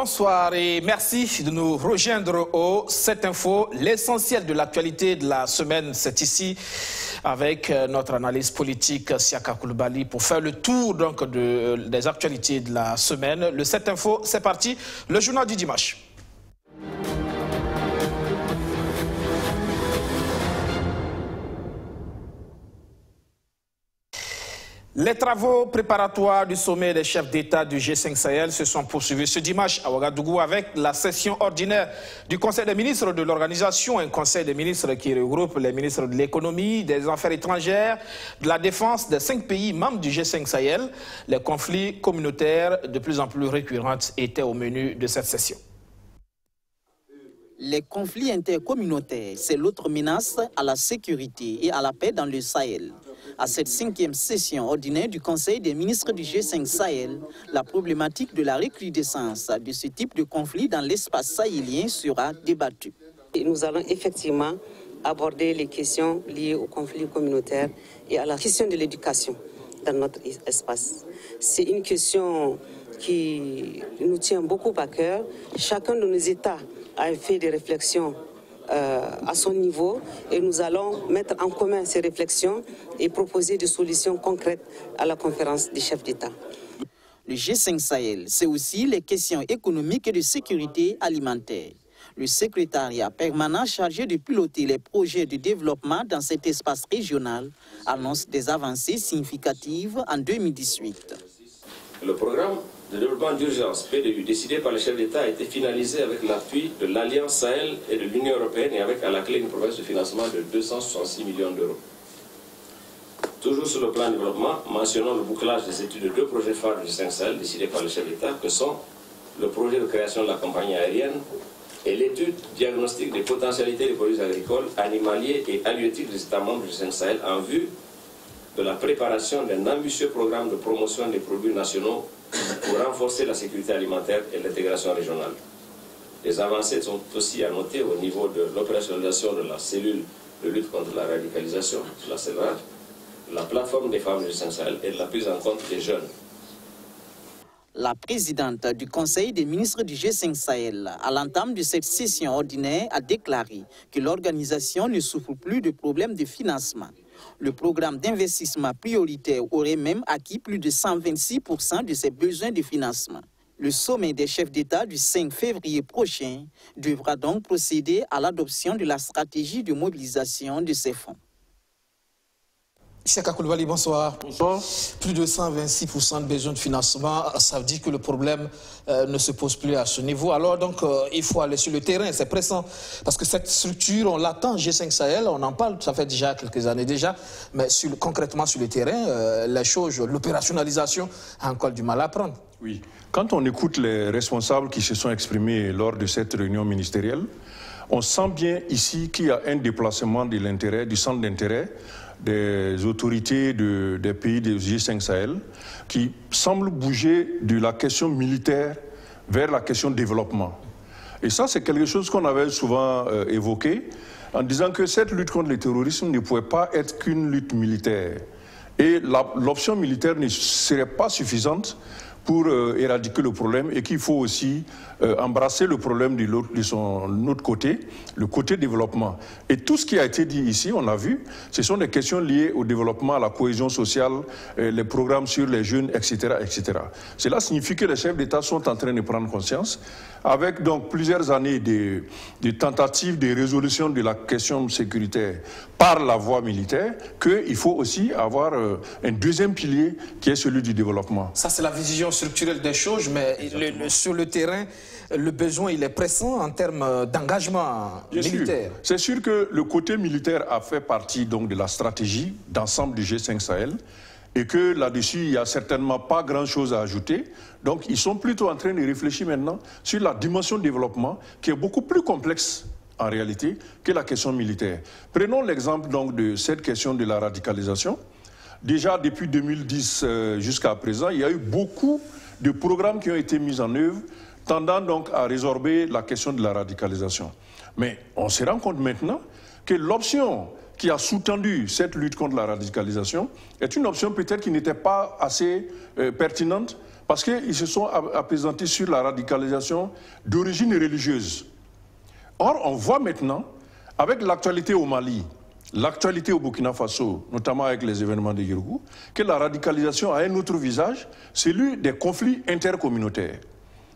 Bonsoir et merci de nous rejoindre au 7 Info. L'essentiel de l'actualité de la semaine, c'est ici avec notre analyste politique Siaka Koulibaly pour faire le tour donc, des actualités de la semaine. Le 7 Info, c'est parti, le journal du dimanche. Les travaux préparatoires du sommet des chefs d'État du G5 Sahel se sont poursuivis ce dimanche à Ouagadougou avec la session ordinaire du Conseil des ministres de l'organisation, un Conseil des ministres qui regroupe les ministres de l'économie, des affaires étrangères, de la défense des 5 pays membres du G5 Sahel. Les conflits communautaires de plus en plus récurrents étaient au menu de cette session. Les conflits intercommunautaires, c'est l'autre menace à la sécurité et à la paix dans le Sahel. À cette 5e session ordinaire du Conseil des ministres du G5 Sahel, la problématique de la recrudescence de ce type de conflit dans l'espace sahélien sera débattue. Nous allons effectivement aborder les questions liées aux conflits communautaires et à la question de l'éducation dans notre espace. C'est une question qui nous tient beaucoup à cœur. Chacun de nos États a fait des réflexions à son niveau et nous allons mettre en commun ces réflexions et proposer des solutions concrètes à la conférence des chefs d'État. Le G5 Sahel, c'est aussi les questions économiques et de sécurité alimentaire. Le secrétariat permanent chargé de piloter les projets de développement dans cet espace régional annonce des avancées significatives en 2018. Le programme de développement d'urgence PDU décidé par le chef d'État a été finalisé avec l'appui de l'Alliance Sahel et de l'Union européenne et avec à la clé une promesse de financement de 266 millions d'euros. Toujours sur le plan développement, mentionnons le bouclage des études de 2 projets phares du G5 Sahel décidés par le chef d'État que sont le projet de création de la compagnie aérienne et l'étude diagnostique des potentialités des produits agricoles, animaliers et halieutiques des États membres du G5 Sahel en vue de la préparation d'un ambitieux programme de promotion des produits nationaux pour renforcer la sécurité alimentaire et l'intégration régionale. Les avancées sont aussi à noter au niveau de l'opérationnalisation de la cellule de lutte contre la radicalisation, la CELRAD, la plateforme des femmes du G5 Sahel et de la prise en compte des jeunes. La présidente du Conseil des ministres du G5 Sahel, à l'entame de cette session ordinaire, a déclaré que l'organisation ne souffre plus de problèmes de financement. Le programme d'investissement prioritaire aurait même acquis plus de 126% de ses besoins de financement. Le sommet des chefs d'État du 5 février prochain devra donc procéder à l'adoption de la stratégie de mobilisation de ces fonds. Siaka Koulibaly, bonsoir. Bonsoir. Plus de 126% de besoins de financement, ça veut dire que le problème ne se pose plus à ce niveau. Alors donc, il faut aller sur le terrain, c'est pressant. Parce que cette structure, on l'attend, G5 Sahel, on en parle, ça fait déjà quelques années déjà. Mais concrètement sur le terrain, les choses, l'opérationnalisation a encore du mal à prendre. Oui. Quand on écoute les responsables qui se sont exprimés lors de cette réunion ministérielle, on sent bien ici qu'il y a un déplacement de l'intérêt, du centre d'intérêt, des autorités des pays du G5 Sahel qui semblent bouger de la question militaire vers la question développement. Et ça, c'est quelque chose qu'on avait souvent évoqué en disant que cette lutte contre le terrorisme ne pouvait pas être qu'une lutte militaire. Et l'option militaire ne serait pas suffisante pour éradiquer le problème et qu'il faut aussi embrasser le problème de son autre côté, le côté développement. Et tout ce qui a été dit ici, on a vu, ce sont des questions liées au développement, à la cohésion sociale, les programmes sur les jeunes, etc., etc. Cela signifie que les chefs d'État sont en train de prendre conscience, avec donc plusieurs années de tentatives de résolution de la question sécuritaire par la voie militaire, qu'il faut aussi avoir un deuxième pilier qui est celui du développement. Ça, c'est la vision structurelle des choses, mais sur le terrain, le besoin, il est pressant en termes d'engagement militaire. C'est sûr que le côté militaire a fait partie donc, de la stratégie d'ensemble du G5 Sahel et que là-dessus, il n'y a certainement pas grand-chose à ajouter. Donc, ils sont plutôt en train de réfléchir maintenant sur la dimension développement qui est beaucoup plus complexe en réalité que la question militaire. Prenons l'exemple donc de cette question de la radicalisation. Déjà, depuis 2010 jusqu'à présent, il y a eu beaucoup de programmes qui ont été mis en œuvre tendant donc à résorber la question de la radicalisation. Mais on se rend compte maintenant que l'option qui a sous-tendu cette lutte contre la radicalisation est une option peut-être qui n'était pas assez pertinente parce qu'ils se sont appesantis sur la radicalisation d'origine religieuse. Or, on voit maintenant, avec l'actualité au Mali, l'actualité au Burkina Faso, notamment avec les événements de Yirgou, que la radicalisation a un autre visage, celui des conflits intercommunautaires,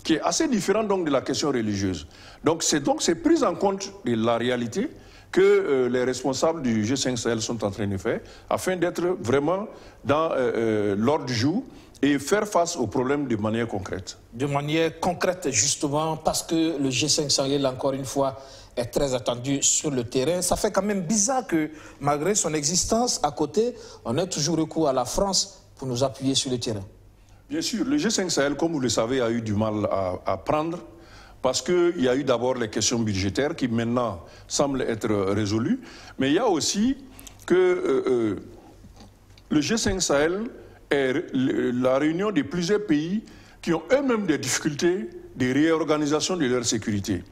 qui est assez différent donc de la question religieuse. Donc c'est prise en compte de la réalité que les responsables du G5 Sahel sont en train de faire, afin d'être vraiment dans l'ordre du jour et faire face aux problèmes de manière concrète. De manière concrète, justement, parce que le G5 Sahel, encore une fois, est très attendu sur le terrain. Ça fait quand même bizarre que, malgré son existence à côté, on ait toujours recours à la France pour nous appuyer sur le terrain. Bien sûr, le G5 Sahel, comme vous le savez, a eu du mal à prendre, parce qu'il y a eu d'abord les questions budgétaires qui maintenant semblent être résolues, mais il y a aussi que le G5 Sahel est la réunion de plusieurs pays qui ont eux-mêmes des difficultés de réorganisation de leur sécurité.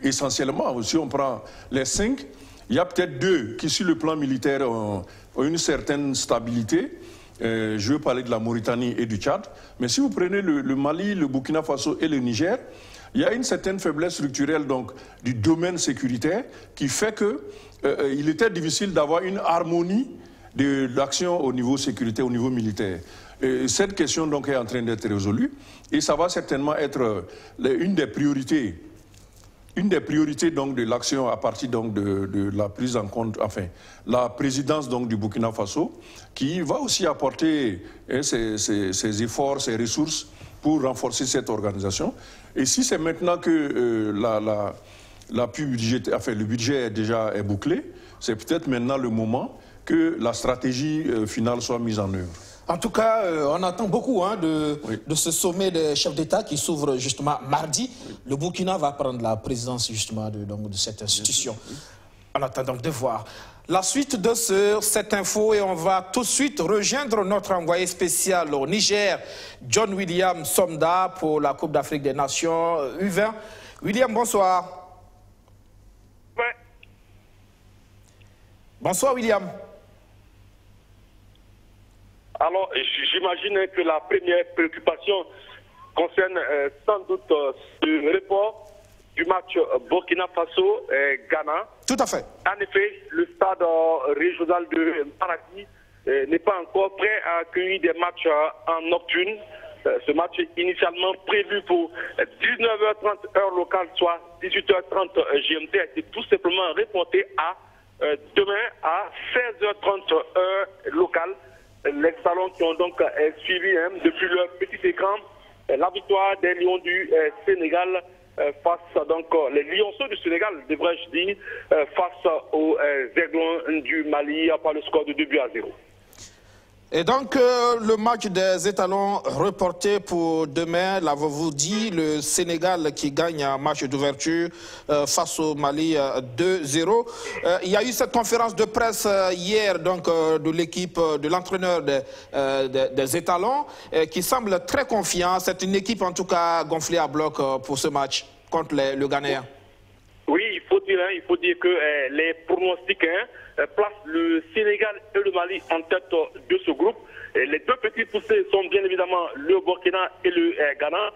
Essentiellement, si on prend les 5, il y a peut-être 2 qui, sur le plan militaire, ont une certaine stabilité. Je veux parler de la Mauritanie et du Tchad. Mais si vous prenez le Mali, le Burkina Faso et le Niger, il y a une certaine faiblesse structurelle donc, du domaine sécuritaire qui fait qu'il était difficile d'avoir une harmonie de l'action au niveau sécurité, au niveau militaire. Et cette question donc, est en train d'être résolue et ça va certainement être une des priorités. Une des priorités donc, de l'action à partir donc, de la prise en compte, enfin, la présidence donc, du Burkina Faso, qui va aussi apporter ses efforts, ses ressources pour renforcer cette organisation. Et si c'est maintenant que le budget déjà est bouclé, c'est peut-être maintenant le moment que la stratégie finale soit mise en œuvre. En tout cas, on attend beaucoup de ce sommet des chefs d'État qui s'ouvre justement mardi. Oui. Le Burkina va prendre la présidence justement de cette institution. Oui. On attend donc de voir la suite de cette info et on va tout de suite rejoindre notre envoyé spécial au Niger, John William Somda, pour la Coupe d'Afrique des Nations U20. William, bonsoir. Oui. Bonsoir, William. Alors, j'imagine que la première préoccupation concerne sans doute ce report du match Burkina Faso-Ghana. Tout à fait. En effet, le stade régional de Maradi n'est pas encore prêt à accueillir des matchs en nocturne. Ce match est initialement prévu pour 19h30 heure locale, soit 18h30 GMT, a été tout simplement reporté à demain à 16h30 heure locale. Les salons qui ont donc suivi depuis leur petit écran la victoire des Lions du Sénégal face donc les Lionceaux du Sénégal, devrais-je dire, face aux Aiglons du Mali par le score de 2-0. Et donc, le match des étalons reporté pour demain, l'avez-vous dit, le Sénégal qui gagne un match d'ouverture face au Mali 2-0. Il y a eu cette conférence de presse hier donc, de l'équipe, de l'entraîneur des étalons qui semble très confiant. C'est une équipe en tout cas gonflée à bloc pour ce match contre le Ghanéen. Oui, il faut dire que les pronostics placent le Sénégal et le Mali en tête de ce groupe. Et les deux petits poussés sont bien évidemment le Burkina et le Ghana.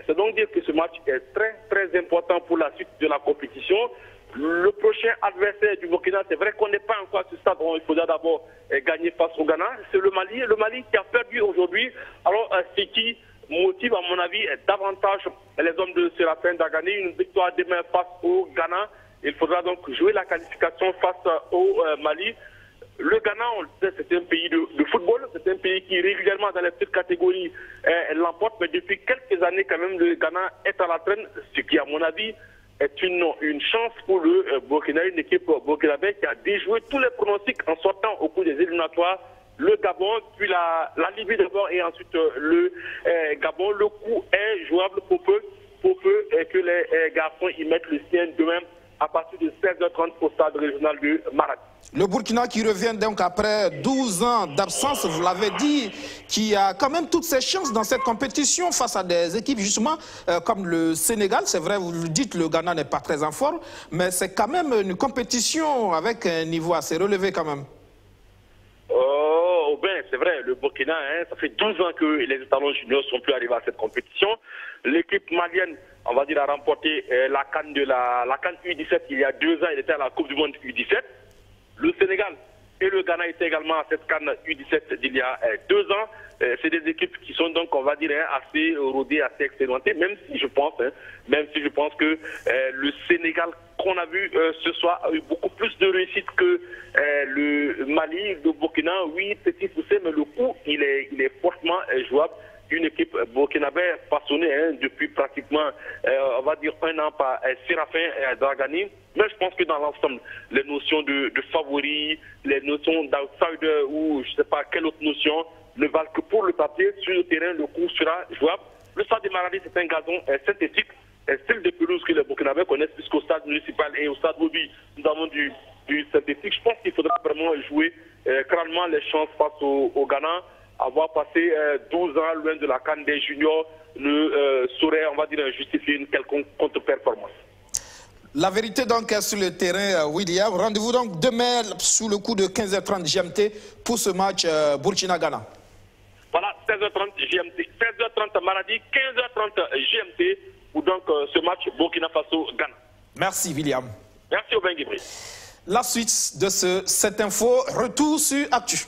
C'est donc dire que ce match est très très important pour la suite de la compétition. Le prochain adversaire du Burkina, c'est vrai qu'on n'est pas encore à ce stade où il faudra d'abord gagner face au Ghana. C'est le Mali qui a perdu aujourd'hui. Alors c'est qui motive à mon avis davantage les hommes de Séraphin à gagner une victoire demain face au Ghana. Il faudra donc jouer la qualification face au Mali. Le Ghana, on le sait, c'est un pays de football, c'est un pays qui régulièrement dans les petites catégories l'emporte, mais depuis quelques années quand même le Ghana est à la traîne, ce qui à mon avis est une chance pour le Burkina, une équipe burkinabé qui a déjoué tous les pronostics en sortant au cours des éliminatoires. Le Gabon, puis la Libye d'abord et ensuite le Gabon. Le coup est jouable pour peu que les garçons y mettent le sien demain à partir de 16h30 au stade régional de Maradi. Le Burkina qui revient donc après 12 ans d'absence, vous l'avez dit, qui a quand même toutes ses chances dans cette compétition face à des équipes justement comme le Sénégal. C'est vrai, vous le dites, le Ghana n'est pas très en forme, mais c'est quand même une compétition avec un niveau assez relevé quand même. Oh, ben, c'est vrai, le Burkina, ça fait 12 ans que les étalons juniors ne sont plus arrivés à cette compétition. L'équipe malienne, on va dire, a remporté la CAN U17 il y a 2 ans, il était à la Coupe du Monde U17. Le Sénégal et le Ghana étaient également à cette CAN U17 d'il y a 2 ans. C'est des équipes qui sont donc, on va dire, assez rodées, assez expérimentées, même si je pense que le Sénégal qu'on a vu ce soir a eu beaucoup plus de réussite que le Mali, le Burkina. Oui, petit poussé, mais le coup, il est fortement jouable. Une équipe burkinabé façonnée depuis pratiquement, on va dire, 1 an par Séraphin Dragani. Mais je pense que dans l'ensemble, les notions de favoris, les notions d'outsider ou je ne sais pas quelle autre notion ne valent que pour le papier. Sur le terrain, le coup sera jouable. Le stade de Maradi, c'est un gazon synthétique, un style de pelouse que les Burkinabés connaissent, puisqu'au stade municipal et au stade Bobi, nous avons du synthétique. Je pense qu'il faudra vraiment jouer crânement les chances face au Ghana. Avoir passé 12 ans loin de la CAN des juniors ne saurait, on va dire, justifier une quelconque contre-performance. La vérité donc sur le terrain, William. Rendez-vous donc demain sous le coup de 15h30 GMT pour ce match Burkina-Ghana. Voilà, 16h30 GMT, 16h30 Maradi, 15h30 GMT pour donc ce match Burkina Faso-Ghana. Merci William. Merci Aubin Guibri. La suite de cette info, retour sur Actu.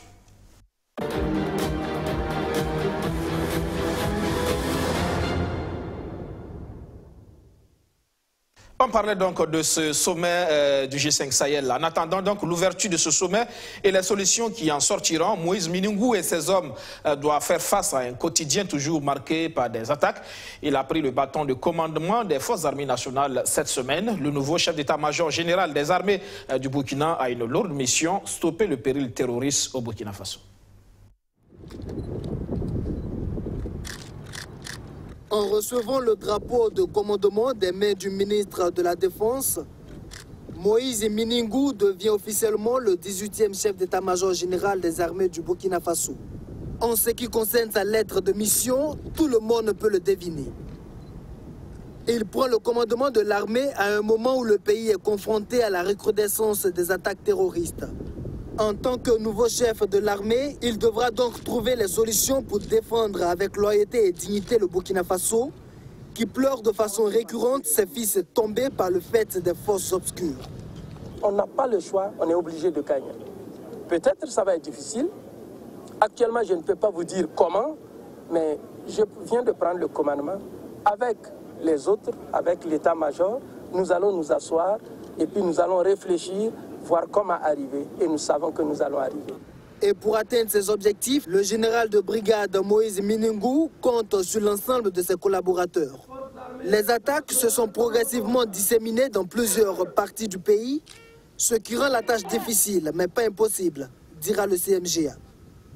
On parlait donc de ce sommet du G5 Sahel. En attendant donc l'ouverture de ce sommet et les solutions qui en sortiront, Moïse Minungou et ses hommes doivent faire face à un quotidien toujours marqué par des attaques. Il a pris le bâton de commandement des forces armées nationales cette semaine. Le nouveau chef d'état-major général des armées du Burkina a une lourde mission, stopper le péril terroriste au Burkina Faso. En recevant le drapeau de commandement des mains du ministre de la Défense, Moïse Minungou devient officiellement le 18e chef d'état-major général des armées du Burkina Faso. En ce qui concerne sa lettre de mission, tout le monde peut le deviner. Il prend le commandement de l'armée à un moment où le pays est confronté à la recrudescence des attaques terroristes. En tant que nouveau chef de l'armée, il devra donc trouver les solutions pour défendre avec loyauté et dignité le Burkina Faso, qui pleure de façon récurrente ses fils tombés par le fait des forces obscures. On n'a pas le choix, on est obligé de gagner. Peut-être ça va être difficile. Actuellement, je ne peux pas vous dire comment, mais je viens de prendre le commandement. Avec les autres, avec l'état-major, nous allons nous asseoir et puis nous allons réfléchir, voir comment arriver, et nous savons que nous allons arriver. Et pour atteindre ces objectifs, le général de brigade Moïse Minungou compte sur l'ensemble de ses collaborateurs. Les attaques se sont progressivement disséminées dans plusieurs parties du pays, ce qui rend la tâche difficile, mais pas impossible, dira le CMGA.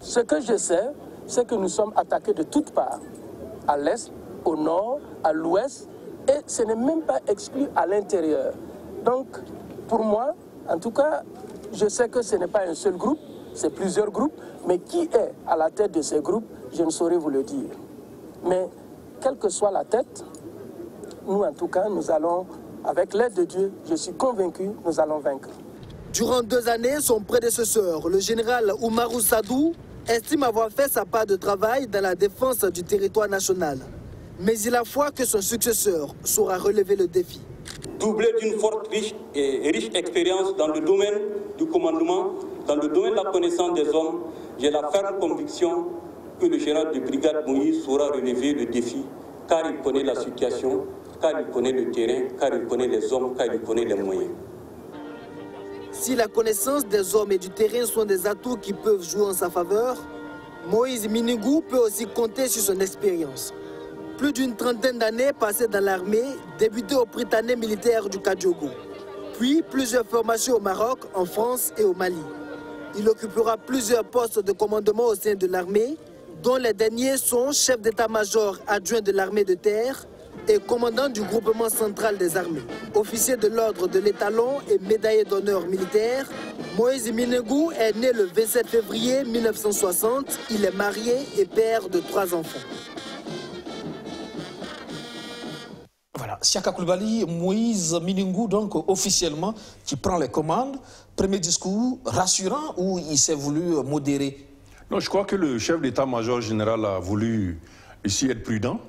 Ce que je sais, c'est que nous sommes attaqués de toutes parts, à l'est, au nord, à l'ouest, et ce n'est même pas exclu à l'intérieur. Donc, pour moi, en tout cas, je sais que ce n'est pas un seul groupe, c'est plusieurs groupes, mais qui est à la tête de ces groupes, je ne saurais vous le dire. Mais quelle que soit la tête, nous en tout cas, nous allons, avec l'aide de Dieu, je suis convaincu, nous allons vaincre. Durant 2 années, son prédécesseur, le général Oumarou Sadou, estime avoir fait sa part de travail dans la défense du territoire national. Mais il a foi que son successeur saura relever le défi. Doublé d'une forte et riche expérience dans le domaine du commandement, dans le domaine de la connaissance des hommes, j'ai la ferme conviction que le général de brigade Moïse saura relever le défi, car il connaît la situation, car il connaît le terrain, car il connaît les hommes, car il connaît les moyens. Si la connaissance des hommes et du terrain sont des atouts qui peuvent jouer en sa faveur, Moïse Minungou peut aussi compter sur son expérience. Plus d'une trentaine d'années passées dans l'armée, débuté au Prytanée militaire du Kadiogo, puis plusieurs formations au Maroc, en France et au Mali. Il occupera plusieurs postes de commandement au sein de l'armée, dont les derniers sont chef d'état-major adjoint de l'armée de terre et commandant du groupement central des armées. Officier de l'ordre de l'étalon et médaillé d'honneur militaire, Moïse Minungou est né le 27 février 1960. Il est marié et père de 3 enfants. Voilà, Siaka Koulibaly, Moïse Minungou, donc officiellement, qui prend les commandes. Premier discours rassurant ou il s'est voulu modérer? Non, je crois que le chef d'état-major général a voulu ici être prudent,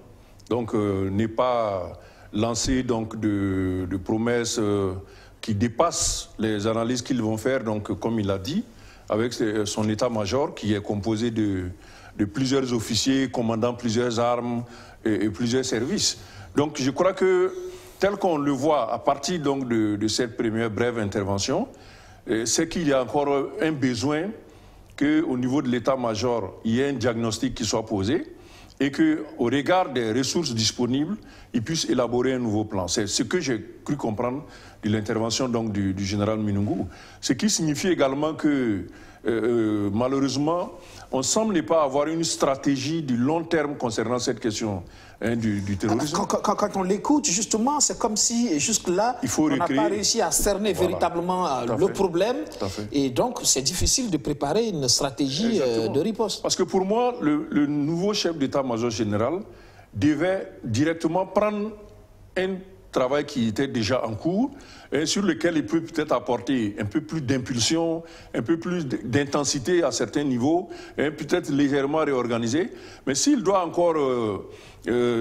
donc n'est pas lancé donc, de promesses qui dépassent les analyses qu'ils vont faire, donc, comme il l'a dit, avec son état-major qui est composé de plusieurs officiers commandant plusieurs armes et plusieurs services. Donc je crois que, tel qu'on le voit à partir donc, de cette première brève intervention, c'est qu'il y a encore un besoin qu'au niveau de l'état-major, il y ait un diagnostic qui soit posé et qu'au regard des ressources disponibles, ils puissent élaborer un nouveau plan. C'est ce que j'ai cru comprendre de l'intervention du général Minungou. Ce qui signifie également que, malheureusement, on semble ne pas avoir une stratégie du long terme concernant cette question du terrorisme. Quand on l'écoute, justement, c'est comme si jusque-là, on n'a pas réussi à cerner véritablement le problème. Et donc, c'est difficile de préparer une stratégie de riposte. Parce que pour moi, le nouveau chef d'état-major général devait directement prendre un travail qui était déjà en cours, et sur lequel il peut peut-être apporter un peu plus d'impulsion, un peu plus d'intensité à certains niveaux, peut-être légèrement réorganisé. Mais s'il doit encore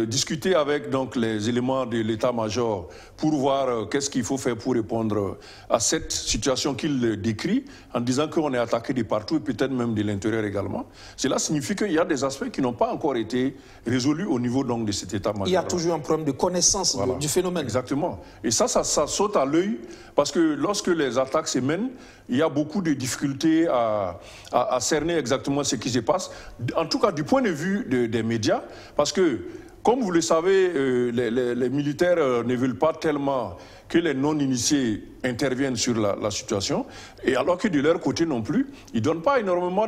discuter avec donc, les éléments de l'état-major pour voir qu'est-ce qu'il faut faire pour répondre à cette situation qu'il décrit, en disant qu'on est attaqué de partout et peut-être même de l'intérieur également, cela signifie qu'il y a des aspects qui n'ont pas encore été résolus au niveau donc, de cet état-major. Il y a toujours un problème de connaissance du phénomène. Exactement. Et ça saute à l'œil parce que lorsque les attaques se mènent, il y a beaucoup de difficultés à cerner exactement ce qui se passe, en tout cas du point de vue des médias, parce que, comme vous le savez, les militaires ne veulent pas tellement que les non-initiés interviennent sur la situation, et alors que de leur côté non plus, ils ne donnent pas énormément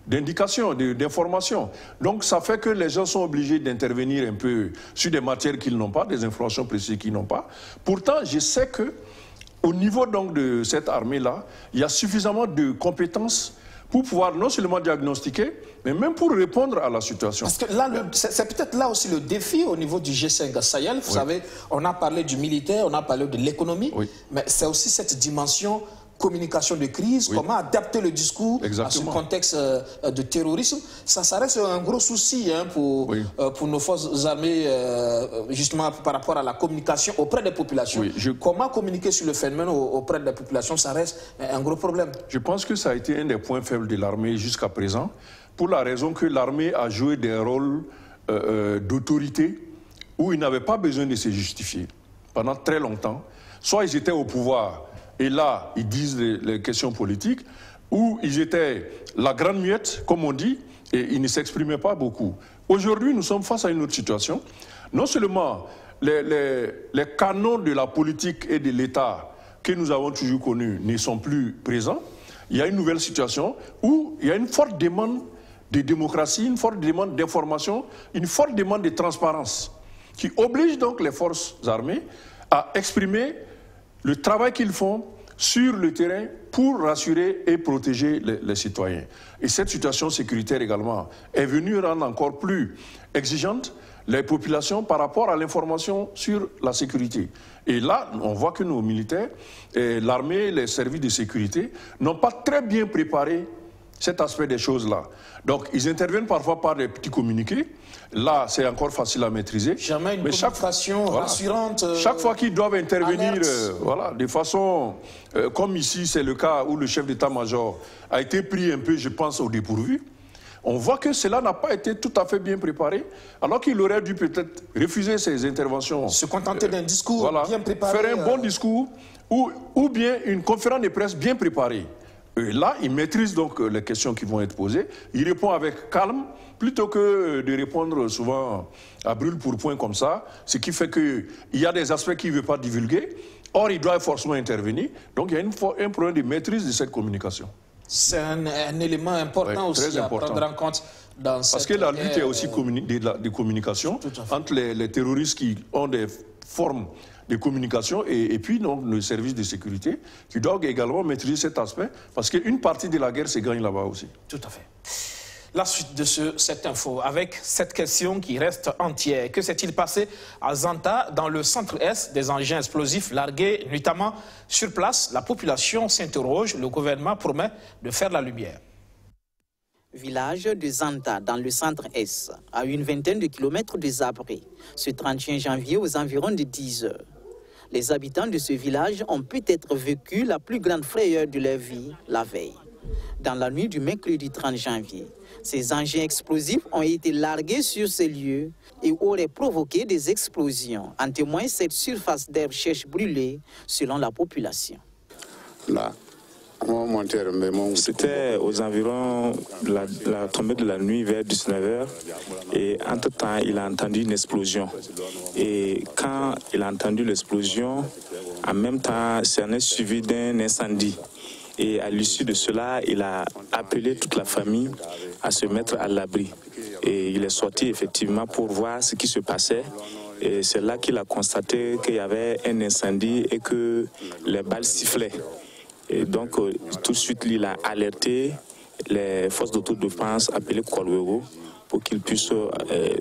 d'indications, d'informations. Donc ça fait que les gens sont obligés d'intervenir un peu sur des matières qu'ils n'ont pas, des informations précises qu'ils n'ont pas. Pourtant, je sais qu'au niveau donc, de cette armée-là, il y a suffisamment de compétences pour pouvoir non seulement diagnostiquer, mais même pour répondre à la situation. Parce que là, c'est peut-être là aussi le défi au niveau du G5 Sahel. Vous savez, on a parlé du militaire, on a parlé de l'économie, mais c'est aussi cette dimension communication de crise, comment adapter le discours à ce contexte de terrorisme. Ça reste un gros souci pour nos forces armées, justement par rapport à la communication auprès des populations. Comment communiquer sur le phénomène auprès des populations, ça reste un gros problème. Je pense que ça a été un des points faibles de l'armée jusqu'à présent, pour la raison que l'armée a joué des rôles d'autorité où ils n'avaient pas besoin de se justifier pendant très longtemps. Soit ils étaient au pouvoir, et là, ils disent les questions politiques, où ils étaient la grande muette, comme on dit, et ils ne s'exprimaient pas beaucoup. Aujourd'hui, nous sommes face à une autre situation. Non seulement les canons de la politique et de l'État que nous avons toujours connus ne sont plus présents, il y a une nouvelle situation où il y a une forte demande de démocratie, une forte demande d'information, une forte demande de transparence, qui oblige donc les forces armées à exprimer le travail qu'ils font sur le terrain pour rassurer et protéger les citoyens. Et cette situation sécuritaire également est venue rendre encore plus exigeante les populations par rapport à l'information sur la sécurité. Et là, on voit que nos militaires, l'armée, les services de sécurité n'ont pas très bien préparé cet aspect des choses-là. Donc, ils interviennent parfois par des petits communiqués. Là, c'est encore facile à maîtriser. Jamais une communication rassurante. Chaque fois qu'ils doivent intervenir, de façon, comme ici, c'est le cas où le chef d'état-major a été pris un peu, je pense, au dépourvu. On voit que cela n'a pas été tout à fait bien préparé, alors qu'il aurait dû peut-être refuser ces interventions. Se contenter d'un discours bien préparé. Faire un bon discours ou bien une conférence de presse bien préparée. Et là, il maîtrise donc les questions qui vont être posées. Il répond avec calme, plutôt que de répondre souvent à brûle pour point comme ça, ce qui fait qu'il y a des aspects qu'il ne veut pas divulguer. Or, il doit forcément intervenir. Donc, il y a un problème de maîtrise de cette communication. C'est un élément important aussi à prendre en compte dans cette... Parce que la lutte est aussi de communication entre les terroristes qui ont des formes de communication et puis donc, le service de sécurité qui doit également maîtriser cet aspect parce qu'une partie de la guerre se gagne là-bas aussi. Tout à fait. La suite de cette info avec cette question qui reste entière. Que s'est-il passé à Zanta, dans le centre-est, des engins explosifs largués notamment sur place? La population s'interroge, le gouvernement promet de faire la lumière. Village de Zanta, dans le centre-est, à une vingtaine de kilomètres de Zabré, ce 31 janvier aux environs de 10 heures. Les habitants de ce village ont peut-être vécu la plus grande frayeur de leur vie la veille. Dans la nuit du mercredi 30 janvier, ces engins explosifs ont été largués sur ces lieux et auraient provoqué des explosions. En témoigne cette surface d'herbe sèche brûlée selon la population. Là, c'était aux environs de la tombée de la nuit vers 19h et entre-temps il a entendu une explosion. Et quand il a entendu l'explosion, en même temps ça en est suivi d'un incendie. Et à l'issue de cela, il a appelé toute la famille à se mettre à l'abri. Et il est sorti effectivement pour voir ce qui se passait. Et c'est là qu'il a constaté qu'il y avait un incendie et que les balles sifflaient. Et donc, tout de suite, il a alerté les forces d'autodéfense appelées Kolwego pour qu'ils puissent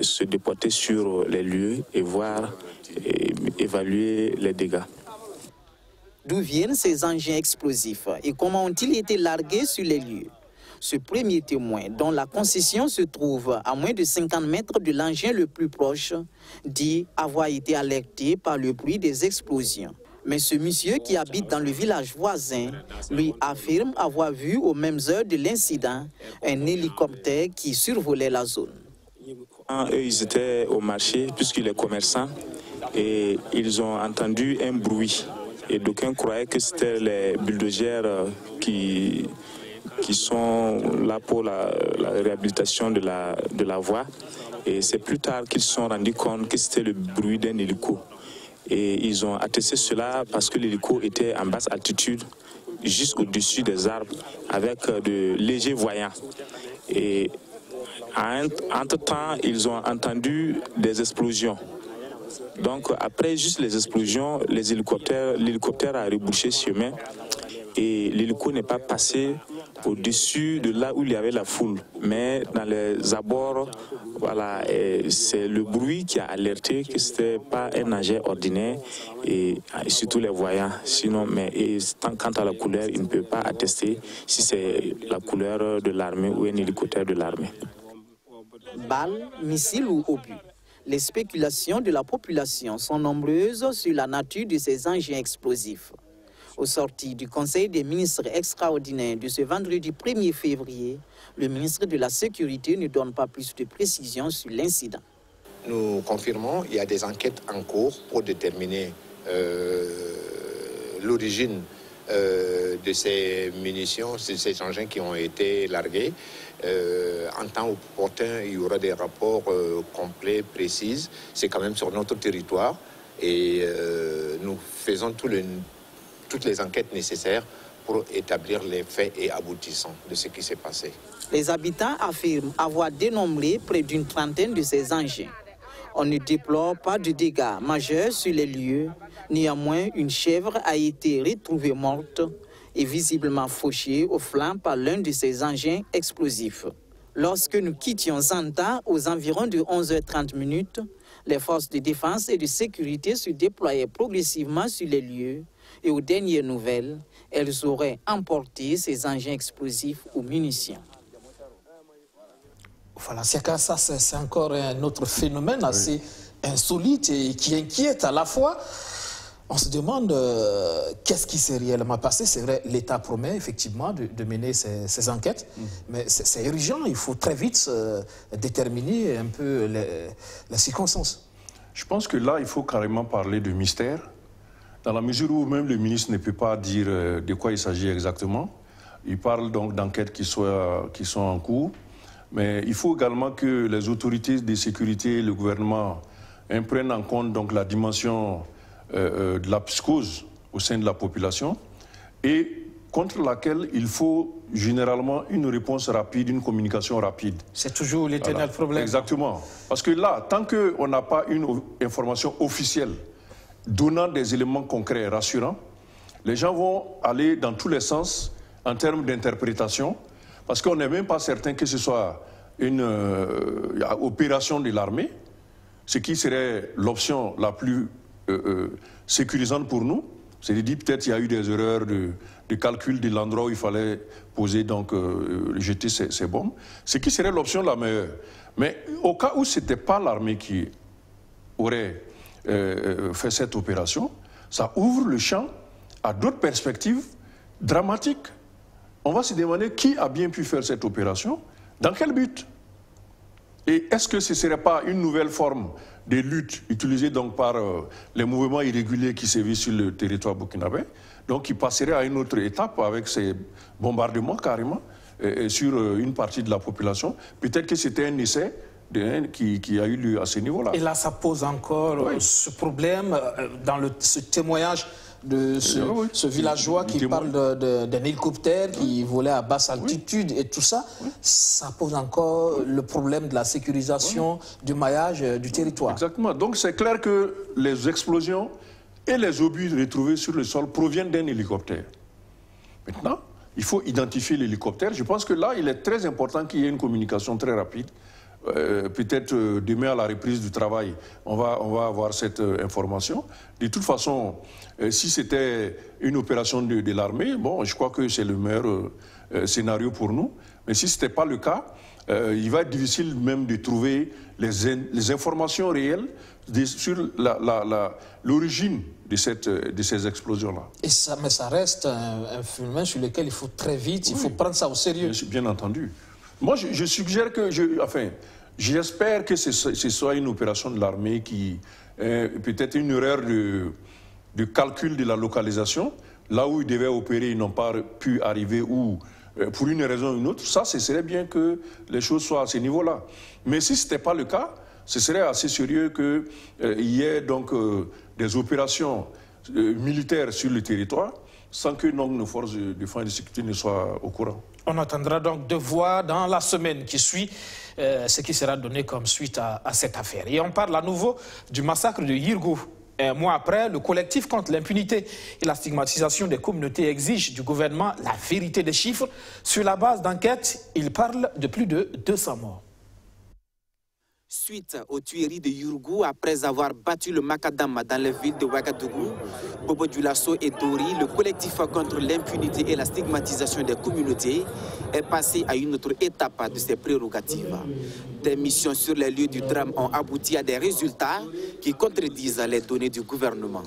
se déporter sur les lieux et voir et évaluer les dégâts. D'où viennent ces engins explosifs et comment ont-ils été largués sur les lieux? Ce premier témoin, dont la concession se trouve à moins de 50 mètres de l'engin le plus proche, dit avoir été alerté par le bruit des explosions. Mais ce monsieur qui habite dans le village voisin, lui affirme avoir vu aux mêmes heures de l'incident un hélicoptère qui survolait la zone. Eux, ils étaient au marché puisqu'il est commerçant et ils ont entendu un bruit. Et d'aucuns croyaient que c'était les bulldozers qui sont là pour la réhabilitation de la voie. Et c'est plus tard qu'ils se sont rendus compte que c'était le bruit d'un hélico. Et ils ont attesté cela parce que l'hélico était en basse altitude, juste au-dessus des arbres, avec de légers voyants. Et entre-temps, ils ont entendu des explosions. Donc après juste les explosions, l'hélicoptère a rebouché chemin et l'hélico n'est pas passé au-dessus de là où il y avait la foule. Mais dans les abords, voilà, c'est le bruit qui a alerté que ce n'était pas un engin ordinaire et surtout les voyants. Sinon, quant à la couleur, il ne peut pas attester si c'est la couleur de l'armée ou un hélicoptère de l'armée. Balles, missiles ou obus. Les spéculations de la population sont nombreuses sur la nature de ces engins explosifs. Au sorti du Conseil des ministres extraordinaire de ce vendredi 1er février, le ministre de la Sécurité ne donne pas plus de précisions sur l'incident. Nous confirmons qu'il y a des enquêtes en cours pour déterminer l'origine de ces munitions, de ces engins qui ont été largués. En temps opportun, il y aura des rapports complets, précis. C'est quand même sur notre territoire et nous faisons toutes les enquêtes nécessaires pour établir les faits et aboutissants de ce qui s'est passé. Les habitants affirment avoir dénombré près d'une trentaine de ces engins. On ne déplore pas de dégâts majeurs sur les lieux. Néanmoins, une chèvre a été retrouvée morte et visiblement fauchée au flanc par l'un de ces engins explosifs. Lorsque nous quittions Zanta aux environs de 11h30, les forces de défense et de sécurité se déployaient progressivement sur les lieux et aux dernières nouvelles, elles auraient emporté ces engins explosifs ou munitions. Voilà, ça c'est encore un autre phénomène assez insolite et qui inquiète à la fois. On se demande qu'est-ce qui s'est réellement passé. C'est vrai, l'État promet effectivement de mener ces enquêtes, mais c'est urgent, il faut très vite déterminer un peu les circonstances. Je pense que là, il faut carrément parler de mystère, dans la mesure où même le ministre ne peut pas dire de quoi il s'agit exactement. Il parle donc d'enquêtes qui sont en cours, mais il faut également que les autorités de sécurité et le gouvernement prennent en compte donc la dimension de la psychose au sein de la population et contre laquelle il faut généralement une réponse rapide, une communication rapide. C'est toujours l'éternel problème. Exactement. Parce que là, tant qu'on n'a pas une information officielle donnant des éléments concrets et rassurants, les gens vont aller dans tous les sens en termes d'interprétation, parce qu'on n'est même pas certain que ce soit une opération de l'armée, ce qui serait l'option la plus sécurisante pour nous, C'est-à-dire peut-être il y a eu des erreurs de calcul de l'endroit où il fallait poser, donc jeter ces bombes, ce qui serait l'option la meilleure. Mais au cas où ce n'était pas l'armée qui aurait fait cette opération, ça ouvre le champ à d'autres perspectives dramatiques. On va se demander qui a bien pu faire cette opération, dans quel but? Et est-ce que ce ne serait pas une nouvelle forme de lutte utilisée donc par les mouvements irréguliers qui sévissent sur le territoire burkinabé, donc qui passerait à une autre étape avec ces bombardements carrément sur une partie de la population? Peut-être que c'était un essai qui a eu lieu à ce niveau-là. Et là, ça pose encore ce problème dans ce témoignage de ce villageois qui parle d'un hélicoptère qui volait à basse altitude et tout ça, ça pose encore le problème de la sécurisation du maillage du territoire. Exactement. Donc c'est clair que les explosions et les obus retrouvés sur le sol proviennent d'un hélicoptère. Maintenant, il faut identifier l'hélicoptère. Je pense que là, il est très important qu'il y ait une communication très rapide. Peut-être demain à la reprise du travail, on va avoir cette information. De toute façon, si c'était une opération de l'armée, bon, je crois que c'est le meilleur scénario pour nous. Mais si ce n'était pas le cas, il va être difficile même de trouver les informations réelles sur l'origine de ces explosions-là. Mais ça reste un phénomène sur lequel il faut très vite, il faut prendre ça au sérieux. Bien entendu. Moi, je suggère que, j'espère que ce soit une opération de l'armée qui est peut-être une erreur de calcul de la localisation. Là où ils devaient opérer, ils n'ont pas pu arriver ou pour une raison ou une autre. Ça, ce serait bien que les choses soient à ce niveau-là. Mais si ce n'était pas le cas, ce serait assez sérieux qu'il y ait donc des opérations militaires sur le territoire sans que nos forces de défense et de sécurité ne soient au courant. On attendra donc de voir dans la semaine qui suit ce qui sera donné comme suite à cette affaire. Et on parle à nouveau du massacre de Yirgou. Un mois après, le collectif contre l'impunité et la stigmatisation des communautés exige du gouvernement la vérité des chiffres. Sur la base d'enquêtes, il parle de plus de 200 morts. Suite aux tueries de Yirgou, après avoir battu le Macadam dans les villes de Ouagadougou, Bobo Dioulasso et Dori, le collectif contre l'impunité et la stigmatisation des communautés, est passé à une autre étape de ses prérogatives. Des missions sur les lieux du drame ont abouti à des résultats qui contredisent les données du gouvernement.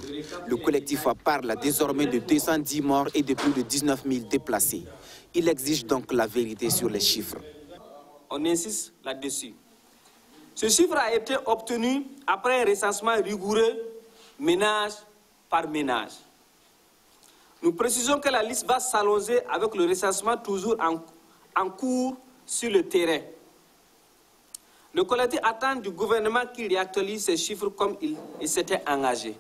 Le collectif parle désormais de 210 morts et de plus de 19 000 déplacés. Il exige donc la vérité sur les chiffres. On insiste là-dessus. Ce chiffre a été obtenu après un recensement rigoureux, ménage par ménage. Nous précisons que la liste va s'allonger avec le recensement toujours en cours sur le terrain. Le collectif attend du gouvernement qu'il réactualise ces chiffres comme il s'était engagé.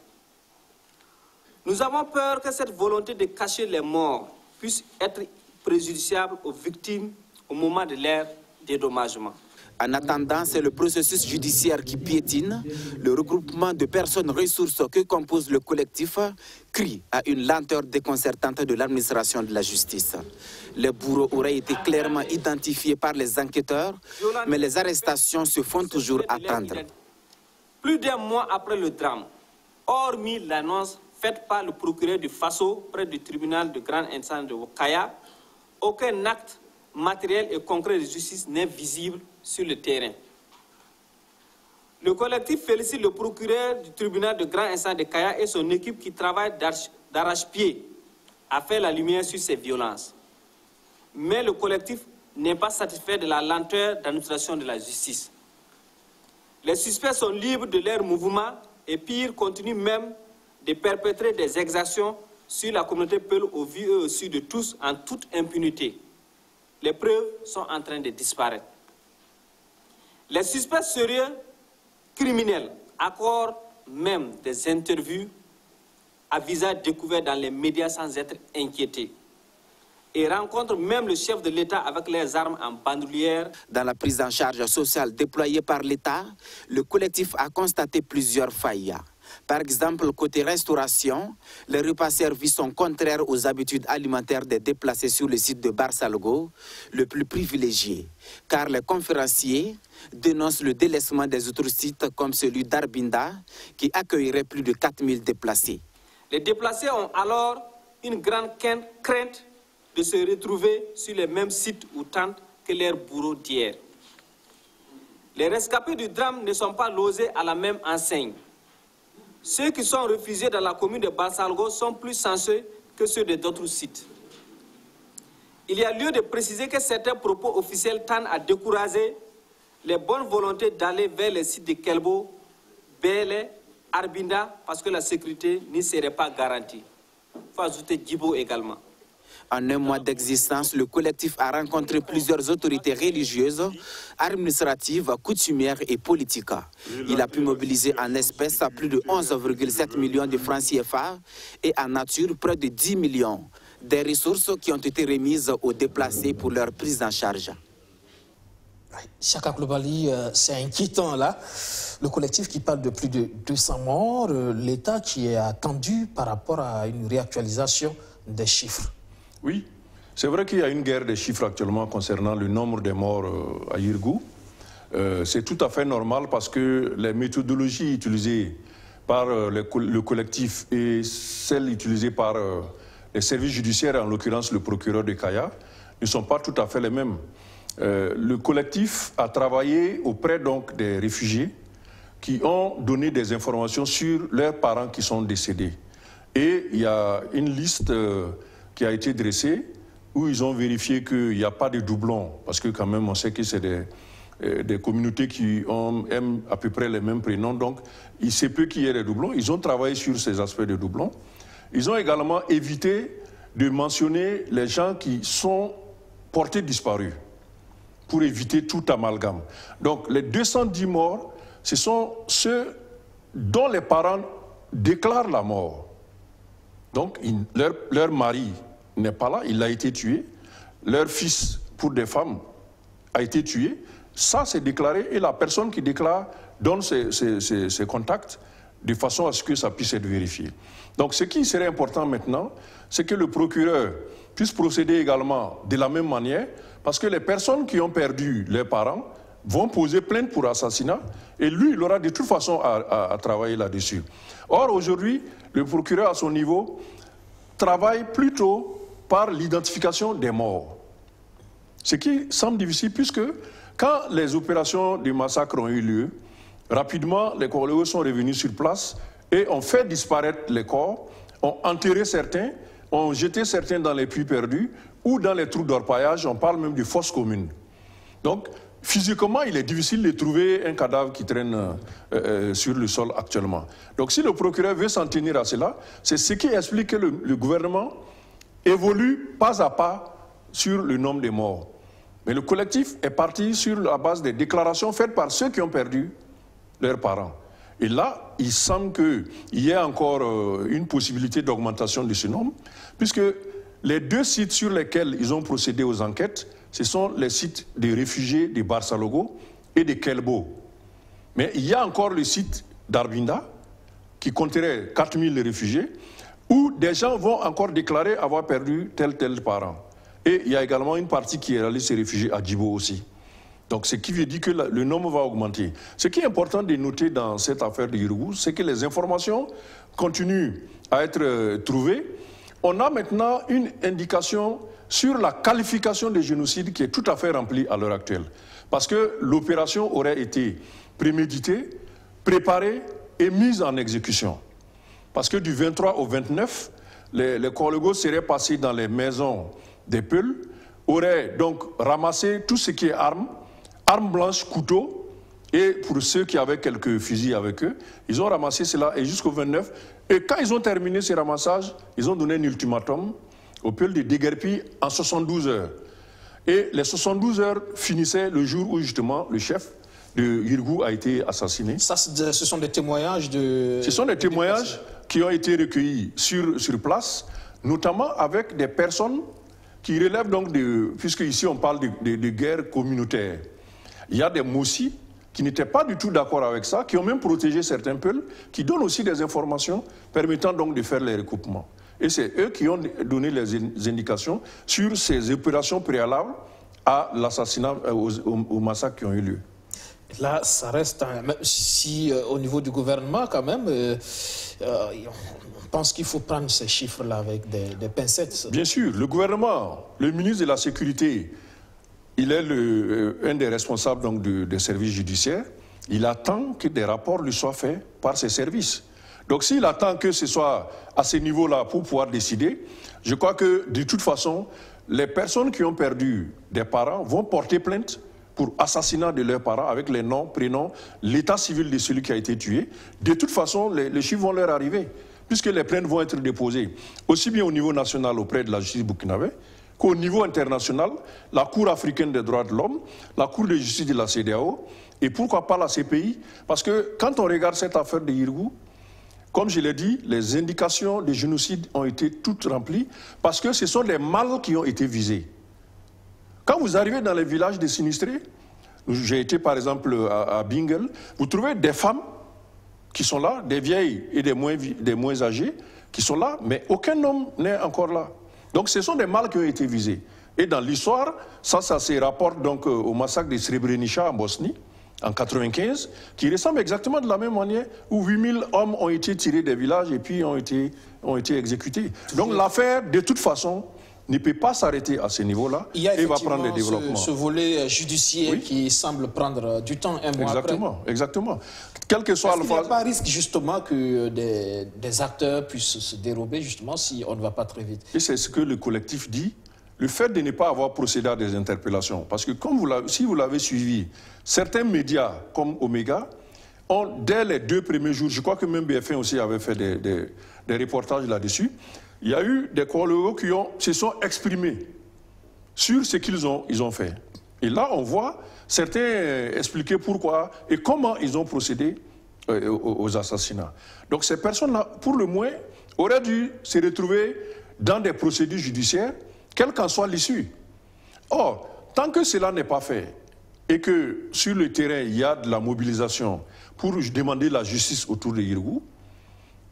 Nous avons peur que cette volonté de cacher les morts puisse être préjudiciable aux victimes au moment de leur dédommagement. En attendant, c'est le processus judiciaire qui piétine. Le regroupement de personnes ressources que compose le collectif crie à une lenteur déconcertante de l'administration de la justice. Les bourreaux auraient été clairement identifiés par les enquêteurs, mais les arrestations se font toujours attendre. Plus d'un mois après le drame, hormis l'annonce faite par le procureur du Faso près du tribunal de grande instance de Ouakaya, aucun acte matériel et concret de justice n'est visible sur le terrain. Le collectif félicite le procureur du tribunal de grande instance de Kaya et son équipe qui travaille d'arrache-pied à faire la lumière sur ces violences. Mais le collectif n'est pas satisfait de la lenteur d'administration de la justice. Les suspects sont libres de leur mouvement et pire, continuent même de perpétrer des exactions sur la communauté Peul au vu et au su de tous en toute impunité. Les preuves sont en train de disparaître. Les suspects sérieux criminels accordent même des interviews à visage découvert dans les médias sans être inquiétés et rencontrent même le chef de l'État avec les armes en bandoulière. Dans la prise en charge sociale déployée par l'État, le collectif a constaté plusieurs failles. Par exemple, côté restauration, les repas servis sont contraires aux habitudes alimentaires des déplacés sur le site de Barsalgo, le plus privilégié, car les conférenciers dénoncent le délaissement des autres sites comme celui d'Arbinda, qui accueillerait plus de 4000 déplacés. Les déplacés ont alors une grande crainte de se retrouver sur les mêmes sites ou tentes que leurs bourreaux d'hier. Les rescapés du drame ne sont pas logés à la même enseigne. Ceux qui sont réfugiés dans la commune de Barsalgo sont plus chanceux que ceux d'autres sites. Il y a lieu de préciser que certains propos officiels tendent à décourager les bonnes volontés d'aller vers les sites de Kelbo, Bélé, Arbinda, parce que la sécurité n'y serait pas garantie. Il faut ajouter Djibo également. En un mois d'existence, le collectif a rencontré plusieurs autorités religieuses, administratives, coutumières et politiques. Il a pu mobiliser en espèces à plus de 11,7 millions de francs CFA et en nature près de 10 millions. Des ressources qui ont été remises aux déplacés pour leur prise en charge. Chaka Coulibaly, c'est inquiétant là. Le collectif qui parle de plus de 200 morts, l'État qui est attendu par rapport à une réactualisation des chiffres. Oui, c'est vrai qu'il y a une guerre des chiffres actuellement concernant le nombre de morts à Yirgou. C'est tout à fait normal parce que les méthodologies utilisées par le collectif et celles utilisées par les services judiciaires, en l'occurrence le procureur de Kaya, ne sont pas tout à fait les mêmes. Le collectif a travaillé auprès donc des réfugiés qui ont donné des informations sur leurs parents qui sont décédés. Et il y a une liste qui a été dressée où ils ont vérifié qu'il n'y a pas de doublons, parce que quand même on sait que c'est des communautés qui aiment à peu près les mêmes prénoms, donc il se peut qu'il y ait des doublons. Ils ont travaillé sur ces aspects de doublons. Ils ont également évité de mentionner les gens qui sont portés disparus, pour éviter tout amalgame. Donc les 210 morts, ce sont ceux dont les parents déclarent la mort. Donc leur mari n'est pas là, il a été tué. Leur fils, pour des femmes, a été tué. Ça, c'est déclaré et la personne qui déclare donne ses contacts de façon à ce que ça puisse être vérifié. Donc ce qui serait important maintenant, c'est que le procureur puisse procéder également de la même manière, parce que les personnes qui ont perdu leurs parents vont poser plainte pour assassinat et lui, il aura de toute façon à travailler là-dessus. Or, aujourd'hui, le procureur à son niveau travaille plutôt par l'identification des morts. Ce qui semble difficile puisque quand les opérations de massacre ont eu lieu, rapidement, les Congolais sont revenus sur place et ont fait disparaître les corps, ont enterré certains, ont jeté certains dans les puits perdus ou dans les trous d'orpaillage, on parle même de fosses communes. Donc, physiquement, il est difficile de trouver un cadavre qui traîne sur le sol actuellement. Donc, si le procureur veut s'en tenir à cela, c'est ce qui explique que le gouvernement évolue pas à pas sur le nombre de morts. Mais le collectif est parti sur la base des déclarations faites par ceux qui ont perdu leurs parents. Et là, il semble qu'il y ait encore une possibilité d'augmentation de ce nombre, puisque les deux sites sur lesquels ils ont procédé aux enquêtes, ce sont les sites des réfugiés de Barsalgo et de Kelbo. Mais il y a encore le site d'Arbinda, qui compterait 4000 réfugiés, où des gens vont encore déclarer avoir perdu tel parent. Et il y a également une partie qui est allée se réfugier à Djibo aussi. Donc, ce qui veut dire que le nombre va augmenter. Ce qui est important de noter dans cette affaire de Yirgou, c'est que les informations continuent à être trouvées. On a maintenant une indication sur la qualification des génocides qui est tout à fait remplie à l'heure actuelle. Parce que l'opération aurait été préméditée, préparée et mise en exécution. Parce que du 23 au 29, les Congolais seraient passés dans les maisons des Peuls, auraient donc ramassé tout ce qui est armes blanches, couteaux, et pour ceux qui avaient quelques fusils avec eux, ils ont ramassé cela et jusqu'au 29. Et quand ils ont terminé ce ramassage, ils ont donné un ultimatum au Peuls de déguerpir en 72 heures. Et les 72 heures finissaient le jour où justement le chef de Yirgou a été assassiné. Ça, ce sont des témoignages de... Ce sont des témoignages qui ont été recueillis sur place, notamment avec des personnes qui relèvent donc de... Puisque ici on parle de guerre communautaire. Il y a des Moussi qui n'étaient pas du tout d'accord avec ça, qui ont même protégé certains peuples, qui donnent aussi des informations permettant donc de faire les recoupements. Et c'est eux qui ont donné les indications sur ces opérations préalables à l'assassinat, au massacre qui ont eu lieu. Là, ça reste, même si au niveau du gouvernement, quand même, on pense qu'il faut prendre ces chiffres-là avec des pincettes. Bien sûr, le gouvernement, le ministre de la Sécurité, il est un des responsables donc, des services judiciaires. Il attend que des rapports lui soient faits par ses services. Donc s'il attend que ce soit à ce niveau-là pour pouvoir décider, je crois que de toute façon, les personnes qui ont perdu des parents vont porter plainte pour assassinat de leurs parents avec les noms, prénoms, l'état civil de celui qui a été tué. De toute façon, les chiffres vont leur arriver, puisque les plaintes vont être déposées aussi bien au niveau national auprès de la justice burkinabé qu'au niveau international, la Cour africaine des droits de l'homme, la Cour de justice de la CEDEAO, et pourquoi pas la CPI, parce que quand on regarde cette affaire de Yirgou, comme je l'ai dit, les indications de génocide ont été toutes remplies, parce que ce sont les mâles qui ont été visés. Quand vous arrivez dans les villages des sinistrés, j'ai été par exemple à Bingel, vous trouvez des femmes qui sont là, des vieilles et des moins âgées qui sont là, mais aucun homme n'est encore là. Donc ce sont des mâles qui ont été visés. Et dans l'histoire, ça se rapporte donc au massacre de Srebrenica en Bosnie, en 1995, qui ressemble exactement de la même manière, où 8000 hommes ont été tirés des villages et puis ont été exécutés. Donc l'affaire, de toute façon, ne peut pas s'arrêter à ce niveau-là et va prendre des développements. Ce volet judiciaire qui semble prendre du temps, un mois après. Exactement. Quel que soit il n'y a pas risque justement que des acteurs puissent se dérober justement si on ne va pas très vite? Et c'est ce que le collectif dit, le fait de ne pas avoir procédé à des interpellations. Parce que comme si vous l'avez suivi, certains médias comme Omega ont, dès les 2 premiers jours, je crois que même BFM aussi avait fait des reportages là-dessus, il y a eu des collègues qui se sont exprimés sur ce qu'ils ont fait. Et là, on voit certains expliquer pourquoi et comment ils ont procédé aux assassinats. Donc ces personnes-là, pour le moins, auraient dû se retrouver dans des procédures judiciaires, quelle qu'en soit l'issue. Or, tant que cela n'est pas fait et que sur le terrain, il y a de la mobilisation pour demander la justice autour de Yirgou,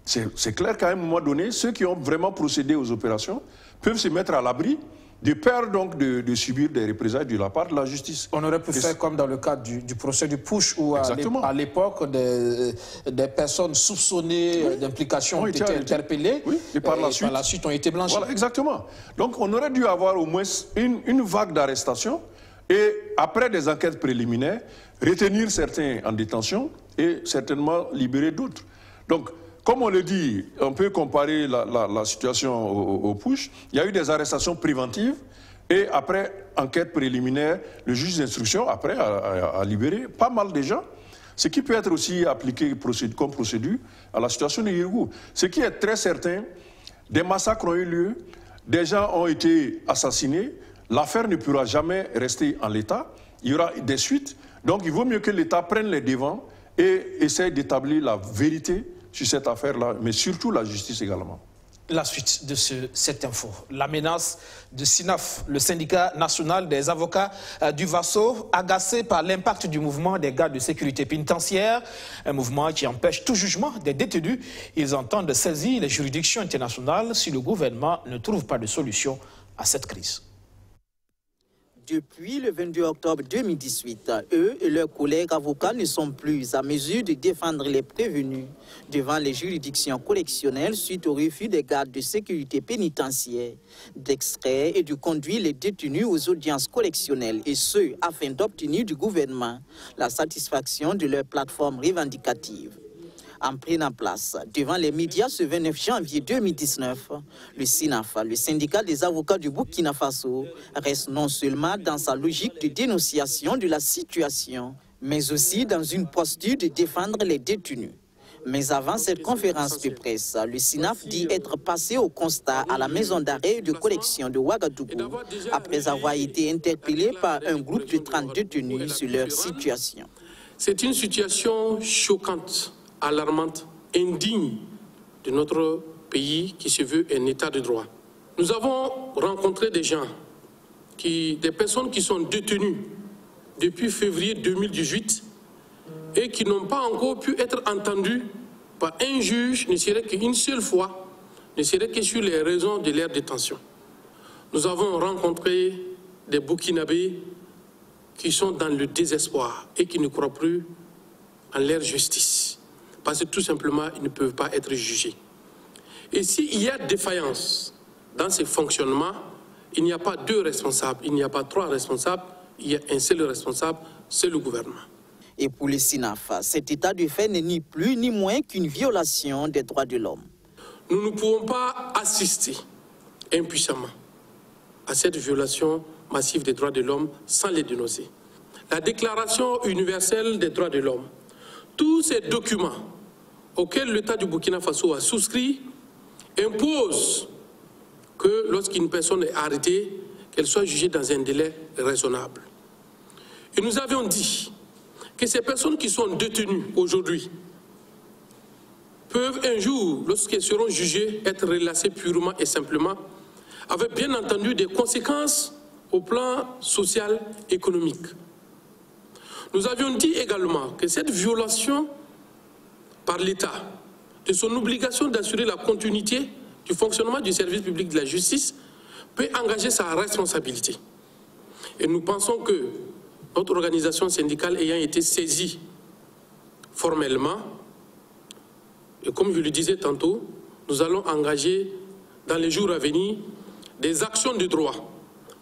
c'est clair qu'à un moment donné, ceux qui ont vraiment procédé aux opérations peuvent se mettre à l'abri de peur donc de subir des représailles de la part de la justice. On aurait pu faire comme dans le cadre du procès du Push, où à l'époque, des personnes soupçonnées d'implication ont été interpellées et par la suite ont été blanchies. Voilà, exactement. Donc on aurait dû avoir au moins une vague d'arrestations et après des enquêtes préliminaires, retenir certains en détention et certainement libérer d'autres. Donc, comme on le dit, on peut comparer la situation au Push. Il y a eu des arrestations préventives et après enquête préliminaire, le juge d'instruction après a libéré pas mal de gens. Ce qui peut être aussi appliqué comme procédure à la situation de Yirgou. Ce qui est très certain, des massacres ont eu lieu, des gens ont été assassinés, l'affaire ne pourra jamais rester en l'état, il y aura des suites. Donc il vaut mieux que l'État prenne les devants et essaye d'établir la vérité sur cette affaire-là, mais surtout la justice également. La suite de cette info, la menace de SYNAF, le syndicat national des avocats du Vasso, agacé par l'impact du mouvement des gardes de sécurité pénitentiaire, un mouvement qui empêche tout jugement des détenus. Ils entendent saisir les juridictions internationales si le gouvernement ne trouve pas de solution à cette crise. Depuis le 22 octobre 2018, eux et leurs collègues avocats ne sont plus à mesure de défendre les prévenus devant les juridictions correctionnelles suite au refus des gardes de sécurité pénitentiaire d'extraire et de conduire les détenus aux audiences correctionnelles, et ce, afin d'obtenir du gouvernement la satisfaction de leurs plateformes revendicatives. En prenant place devant les médias ce 29 janvier 2019, le SYNAF, le syndicat des avocats du Burkina Faso, reste non seulement dans sa logique de dénonciation de la situation, mais aussi dans une posture de défendre les détenus. Mais avant cette conférence de presse, le SYNAF dit être passé au constat à la maison d'arrêt et de correction de Ouagadougou, après avoir été interpellé par un groupe de 30 détenus sur leur situation. C'est une situation choquante, alarmante, indigne de notre pays qui se veut un état de droit. Nous avons rencontré des gens, des personnes qui sont détenues depuis février 2018 et qui n'ont pas encore pu être entendues par un juge, ne serait qu'une seule fois, ne serait que sur les raisons de leur détention. Nous avons rencontré des Burkinabés qui sont dans le désespoir et qui ne croient plus en leur justice. Parce que tout simplement, ils ne peuvent pas être jugés. Et s'il y a défaillance dans ces fonctionnements, il n'y a pas deux responsables, il n'y a pas trois responsables, il y a un seul responsable, c'est le gouvernement. Et pour le SINAF, cet état de fait n'est ni plus ni moins qu'une violation des droits de l'homme. Nous ne pouvons pas assister impuissamment à cette violation massive des droits de l'homme sans les dénoncer. La Déclaration universelle des droits de l'homme, tous ces documents auxquels l'État du Burkina Faso a souscrit imposent que lorsqu'une personne est arrêtée, qu'elle soit jugée dans un délai raisonnable. Et nous avions dit que ces personnes qui sont détenues aujourd'hui peuvent un jour, lorsqu'elles seront jugées, être relâchées purement et simplement, avec bien entendu des conséquences au plan social et économique. Nous avions dit également que cette violation par l'État de son obligation d'assurer la continuité du fonctionnement du service public de la justice peut engager sa responsabilité. Et nous pensons que notre organisation syndicale ayant été saisie formellement, et comme je le disais tantôt, nous allons engager dans les jours à venir des actions de droit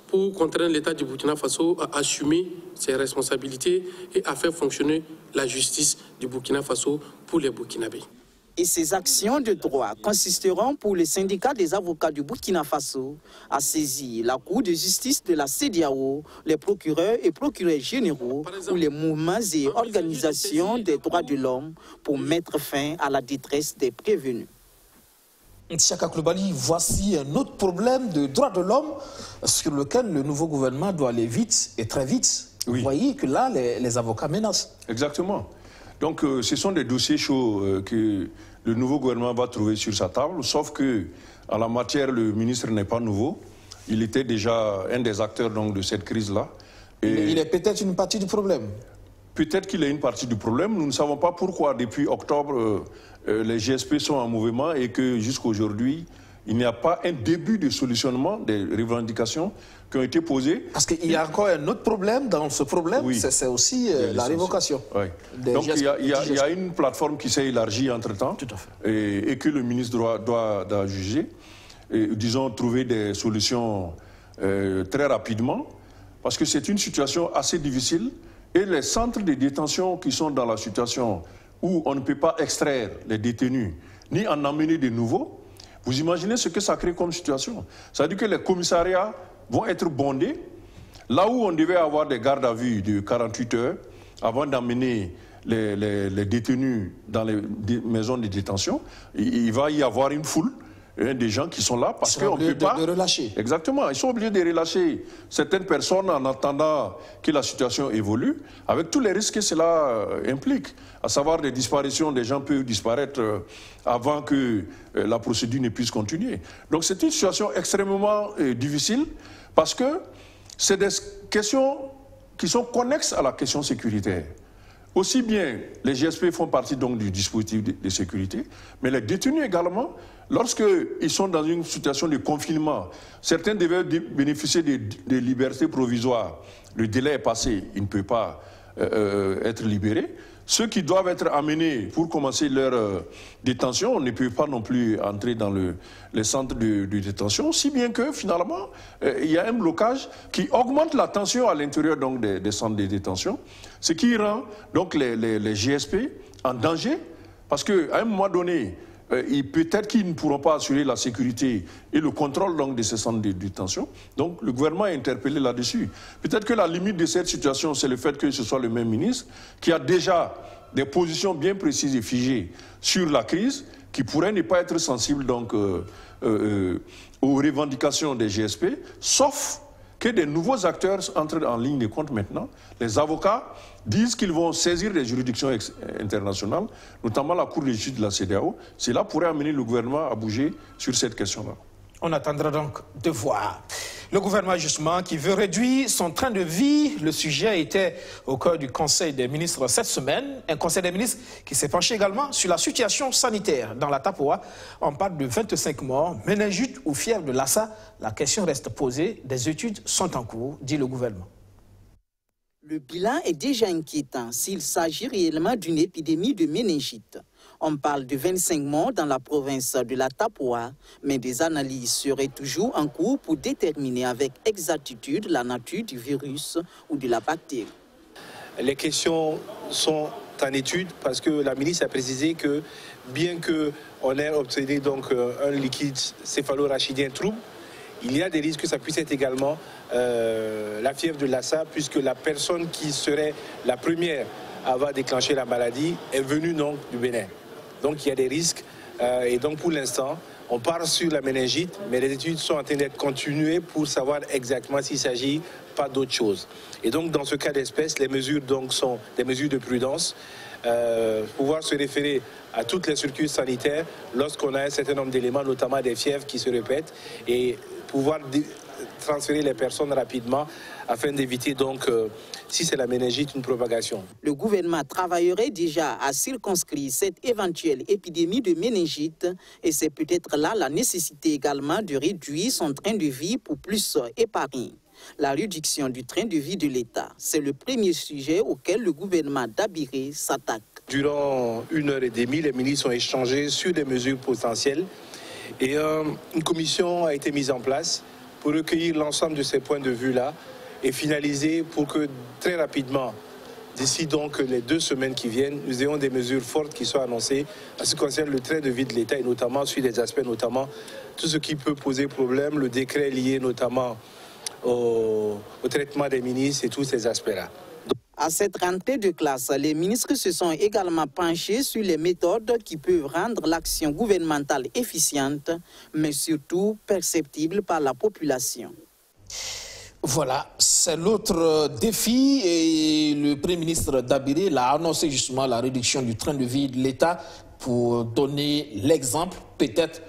pour contraindre l'État du Burkina Faso à assumer ses responsabilités et à faire fonctionner la justice du Burkina Faso pour les Burkinabés. Et ces actions de droit consisteront pour le syndicat des avocats du Burkina Faso à saisir la Cour de justice de la CEDEAO, les procureurs et procureurs généraux ou les mouvements et organisations des droits de l'homme pour mettre fin à la détresse des prévenus. Chaka Koulibaly, voici un autre problème de droits de l'homme sur lequel le nouveau gouvernement doit aller vite et très vite. Oui. Vous voyez que là, les avocats menacent. Exactement. Donc, ce sont des dossiers chauds que le nouveau gouvernement va trouver sur sa table, sauf que, en la matière, le ministre n'est pas nouveau. Il était déjà un des acteurs donc, de cette crise-là. Il est peut-être une partie du problème. Peut-être qu'il est une partie du problème. Nous ne savons pas pourquoi, depuis octobre, les GSP sont en mouvement et que jusqu'à aujourd'hui, il n'y a pas un début de solutionnement des revendications qui ont été posées. Parce qu'il y a encore un autre problème dans ce problème, oui. C'est aussi la révocation. Oui. Donc il y a une plateforme qui s'est élargie entre-temps et que le ministre doit juger, et, disons, trouver des solutions très rapidement, parce que c'est une situation assez difficile et les centres de détention qui sont dans la situation où on ne peut pas extraire les détenus ni en emmener de nouveaux, vous imaginez ce que ça crée comme situation. Ça veut dire que les commissariats vont être bondés. Là où on devait avoir des gardes à vue de 48 heures avant d'emmener les détenus dans les maisons de détention, il va y avoir une foule des gens qui sont là parce qu'on ne peut pas... de relâcher. Exactement. Ils sont obligés de relâcher certaines personnes en attendant que la situation évolue, avec tous les risques que cela implique. À savoir des disparitions, des gens peuvent disparaître avant que la procédure ne puisse continuer. Donc c'est une situation extrêmement difficile parce que c'est des questions qui sont connexes à la question sécuritaire. Aussi bien, les GSP font partie donc du dispositif de sécurité, mais les détenus également, lorsqu'ils sont dans une situation de confinement, certains devaient bénéficier de libertés provisoires. Le délai est passé, ils ne peuvent pas être libérés. Ceux qui doivent être amenés pour commencer leur détention ne peuvent pas non plus entrer dans les centres de détention, si bien que finalement, il y a un blocage qui augmente la tension à l'intérieur des centres de détention, ce qui rend donc les GSP en danger, parce qu'à un moment donné, peut-être qu'ils ne pourront pas assurer la sécurité et le contrôle donc, de ces centres de détention. Donc le gouvernement est interpellé là-dessus. Peut-être que la limite de cette situation, c'est le fait que ce soit le même ministre qui a déjà des positions bien précises et figées sur la crise, qui pourraient ne pas être sensibles donc, aux revendications des GSP, sauf que des nouveaux acteurs entrent en ligne de compte maintenant. Les avocats disent qu'ils vont saisir des juridictions internationales, notamment la Cour de justice de la CEDEAO. Cela pourrait amener le gouvernement à bouger sur cette question-là. On attendra donc de voir. Le gouvernement, justement, qui veut réduire son train de vie, le sujet était au cœur du Conseil des ministres cette semaine. Un Conseil des ministres qui s'est penché également sur la situation sanitaire. Dans la Tapoa, on parle de 25 morts, méningite ou fièvre de Lassa. La question reste posée. Des études sont en cours, dit le gouvernement. Le bilan est déjà inquiétant s'il s'agit réellement d'une épidémie de méningite. On parle de 25 morts dans la province de la Tapua, mais des analyses seraient toujours en cours pour déterminer avec exactitude la nature du virus ou de la bactérie. Les questions sont en étude parce que la ministre a précisé que bien qu'on ait obtenu donc un liquide céphalorachidien trouble, il y a des risques que ça puisse être également la fièvre de Lassa, puisque la personne qui serait la première à avoir déclenché la maladie est venue donc du Bénin. Donc il y a des risques et donc pour l'instant on part sur la méningite, mais les études sont en train d'être continuées pour savoir exactement s'il s'agit pas d'autre chose. Et donc dans ce cas d'espèce, les mesures donc sont des mesures de prudence, pouvoir se référer à toutes les structures sanitaires lorsqu'on a un certain nombre d'éléments, notamment des fièvres qui se répètent, et pouvoir transférer les personnes rapidement afin d'éviter donc, si c'est la méningite, une propagation. Le gouvernement travaillerait déjà à circonscrire cette éventuelle épidémie de méningite et c'est peut-être là la nécessité également de réduire son train de vie pour plus épargner. La réduction du train de vie de l'État, c'est le premier sujet auquel le gouvernement d'Abiré s'attaque. Durant 1h30, les ministres ont échangé sur des mesures potentielles et une commission a été mise en place pour recueillir l'ensemble de ces points de vue-là et finaliser pour que très rapidement, d'ici donc les 2 semaines qui viennent, nous ayons des mesures fortes qui soient annoncées en ce qui concerne le train de vie de l'État et notamment sur des aspects, notamment tout ce qui peut poser problème, le décret lié notamment au traitement des ministres et tous ces aspects-là. À cette rentrée de classe, les ministres se sont également penchés sur les méthodes qui peuvent rendre l'action gouvernementale efficiente, mais surtout perceptible par la population. Voilà, c'est l'autre défi et le Premier ministre d'Abiré l'a annoncé justement la réduction du train de vie de l'État pour donner l'exemple, peut-être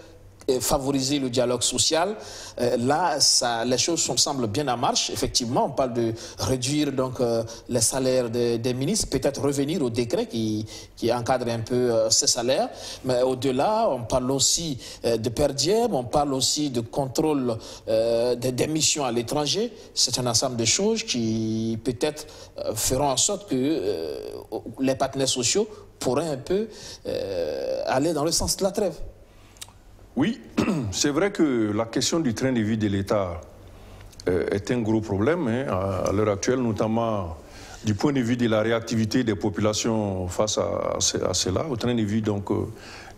favoriser le dialogue social. Là, les choses semblent bien en marche. Effectivement, on parle de réduire donc, les salaires des ministres, peut-être revenir au décret qui encadre un peu ces salaires. Mais au-delà, on parle aussi de per diem, on parle aussi de contrôle des missions à l'étranger. C'est un ensemble de choses qui peut-être feront en sorte que les partenaires sociaux pourraient un peu aller dans le sens de la trêve. Oui, c'est vrai que la question du train de vie de l'État est un gros problème à l'heure actuelle, notamment du point de vue de la réactivité des populations face à cela, au train de vie donc,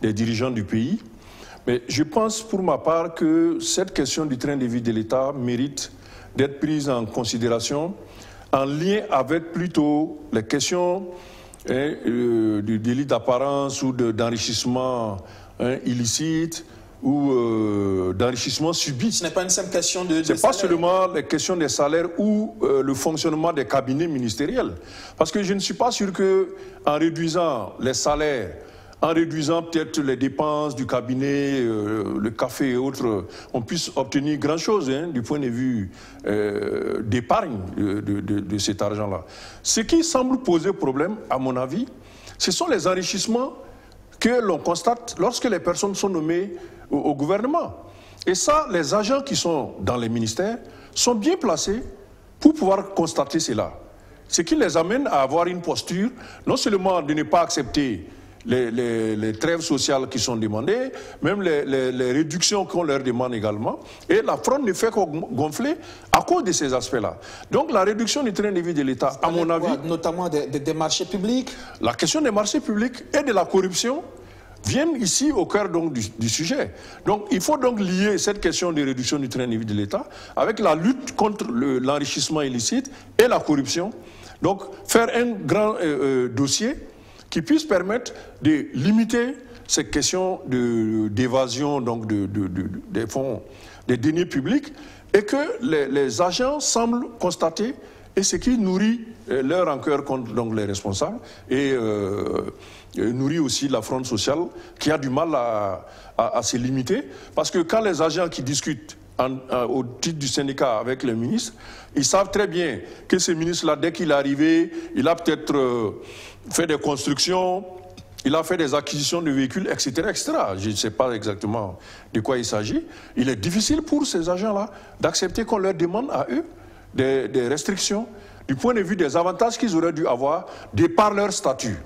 des dirigeants du pays. Mais je pense pour ma part que cette question du train de vie de l'État mérite d'être prise en considération en lien avec plutôt les questions du délit d'apparence ou d'enrichissement illicite, ou d'enrichissement subi. Ce n'est pas une simple question de C'est pas seulement la question des salaires ou le fonctionnement des cabinets ministériels. Parce que je ne suis pas sûr qu'en réduisant les salaires, en réduisant peut-être les dépenses du cabinet, le café et autres, on puisse obtenir grand-chose du point de vue d'épargne de cet argent-là. Ce qui semble poser problème, à mon avis, ce sont les enrichissements que l'on constate lorsque les personnes sont nommées au gouvernement. Et ça, les agents qui sont dans les ministères sont bien placés pour pouvoir constater cela. Ce qui les amène à avoir une posture, non seulement de ne pas accepter les trêves sociales qui sont demandées, même les réductions qu'on leur demande également. Et la fronde ne fait que gonfler à cause de ces aspects-là. Donc la réduction du train de vie de l'État, à mon avis... Notamment des marchés publics. La question des marchés publics et de la corruption viennent ici au cœur donc, du sujet. Donc il faut donc lier cette question de réduction du train de vie de l'État avec la lutte contre l'enrichissement illicite et la corruption. Donc faire un grand dossier qui puisse permettre de limiter ces questions d'évasion donc des fonds, des deniers publics, et que les agents semblent constater, et ce qui nourrit leur rancœur contre donc, les responsables, et nourrit aussi la fronde sociale qui a du mal à se limiter, parce que quand les agents qui discutent au titre du syndicat avec les ministres, ils savent très bien que ce ministre-là, dès qu'il est arrivé, il a peut-être fait des constructions, il a fait des acquisitions de véhicules, etc. etc. Je ne sais pas exactement de quoi il s'agit. Il est difficile pour ces agents-là d'accepter qu'on leur demande à eux des restrictions, du point de vue des avantages qu'ils auraient dû avoir de par leur statut.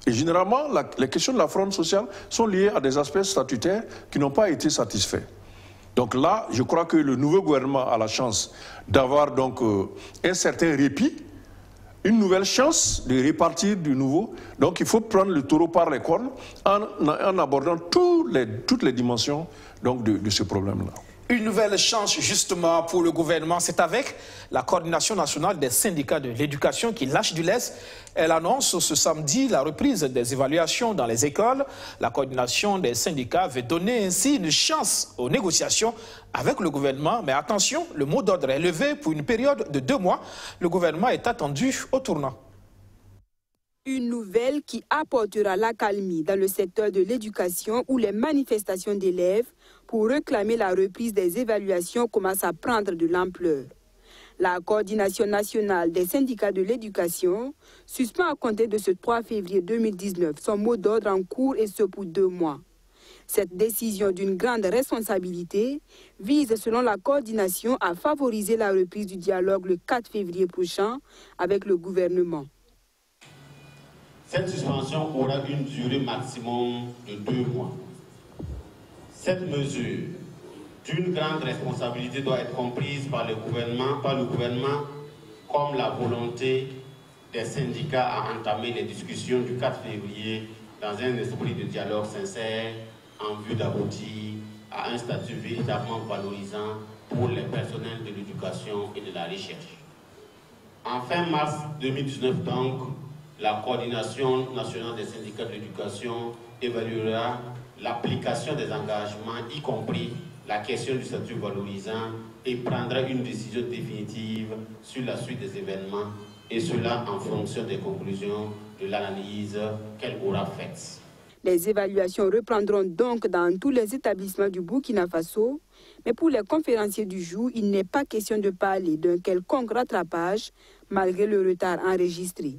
Et généralement, les questions de la fraude sociale sont liées à des aspects statutaires qui n'ont pas été satisfaits. Donc là, je crois que le nouveau gouvernement a la chance d'avoir donc un certain répit, une nouvelle chance de répartir du nouveau. Donc il faut prendre le taureau par les cornes en abordant toutes les dimensions donc, de ce problème-là. Une nouvelle chance justement pour le gouvernement, c'est avec la coordination nationale des syndicats de l'éducation qui lâche du lest. Elle annonce ce samedi la reprise des évaluations dans les écoles. La coordination des syndicats veut donner ainsi une chance aux négociations avec le gouvernement. Mais attention, le mot d'ordre est levé pour une période de 2 mois. Le gouvernement est attendu au tournant. Une nouvelle qui apportera l'accalmie dans le secteur de l'éducation où les manifestations d'élèves pour réclamer la reprise des évaluations commencent à prendre de l'ampleur. La coordination nationale des syndicats de l'éducation suspend à compter de ce 3 février 2019 son mot d'ordre en cours et ce pour 2 mois. Cette décision d'une grande responsabilité vise, selon la coordination, à favoriser la reprise du dialogue le 4 février prochain avec le gouvernement. Cette suspension aura une durée maximum de 2 mois. Cette mesure d'une grande responsabilité doit être comprise par le gouvernement comme la volonté des syndicats à entamer les discussions du 4 février dans un esprit de dialogue sincère en vue d'aboutir à un statut véritablement valorisant pour les personnels de l'éducation et de la recherche. En fin mars 2019 donc, la coordination nationale des syndicats de l'éducation évaluera l'application des engagements, y compris la question du statut valorisant, et prendra une décision définitive sur la suite des événements, et cela en fonction des conclusions de l'analyse qu'elle aura faite. Les évaluations reprendront donc dans tous les établissements du Burkina Faso, mais pour les conférenciers du jour, il n'est pas question de parler d'un quelconque rattrapage, malgré le retard enregistré.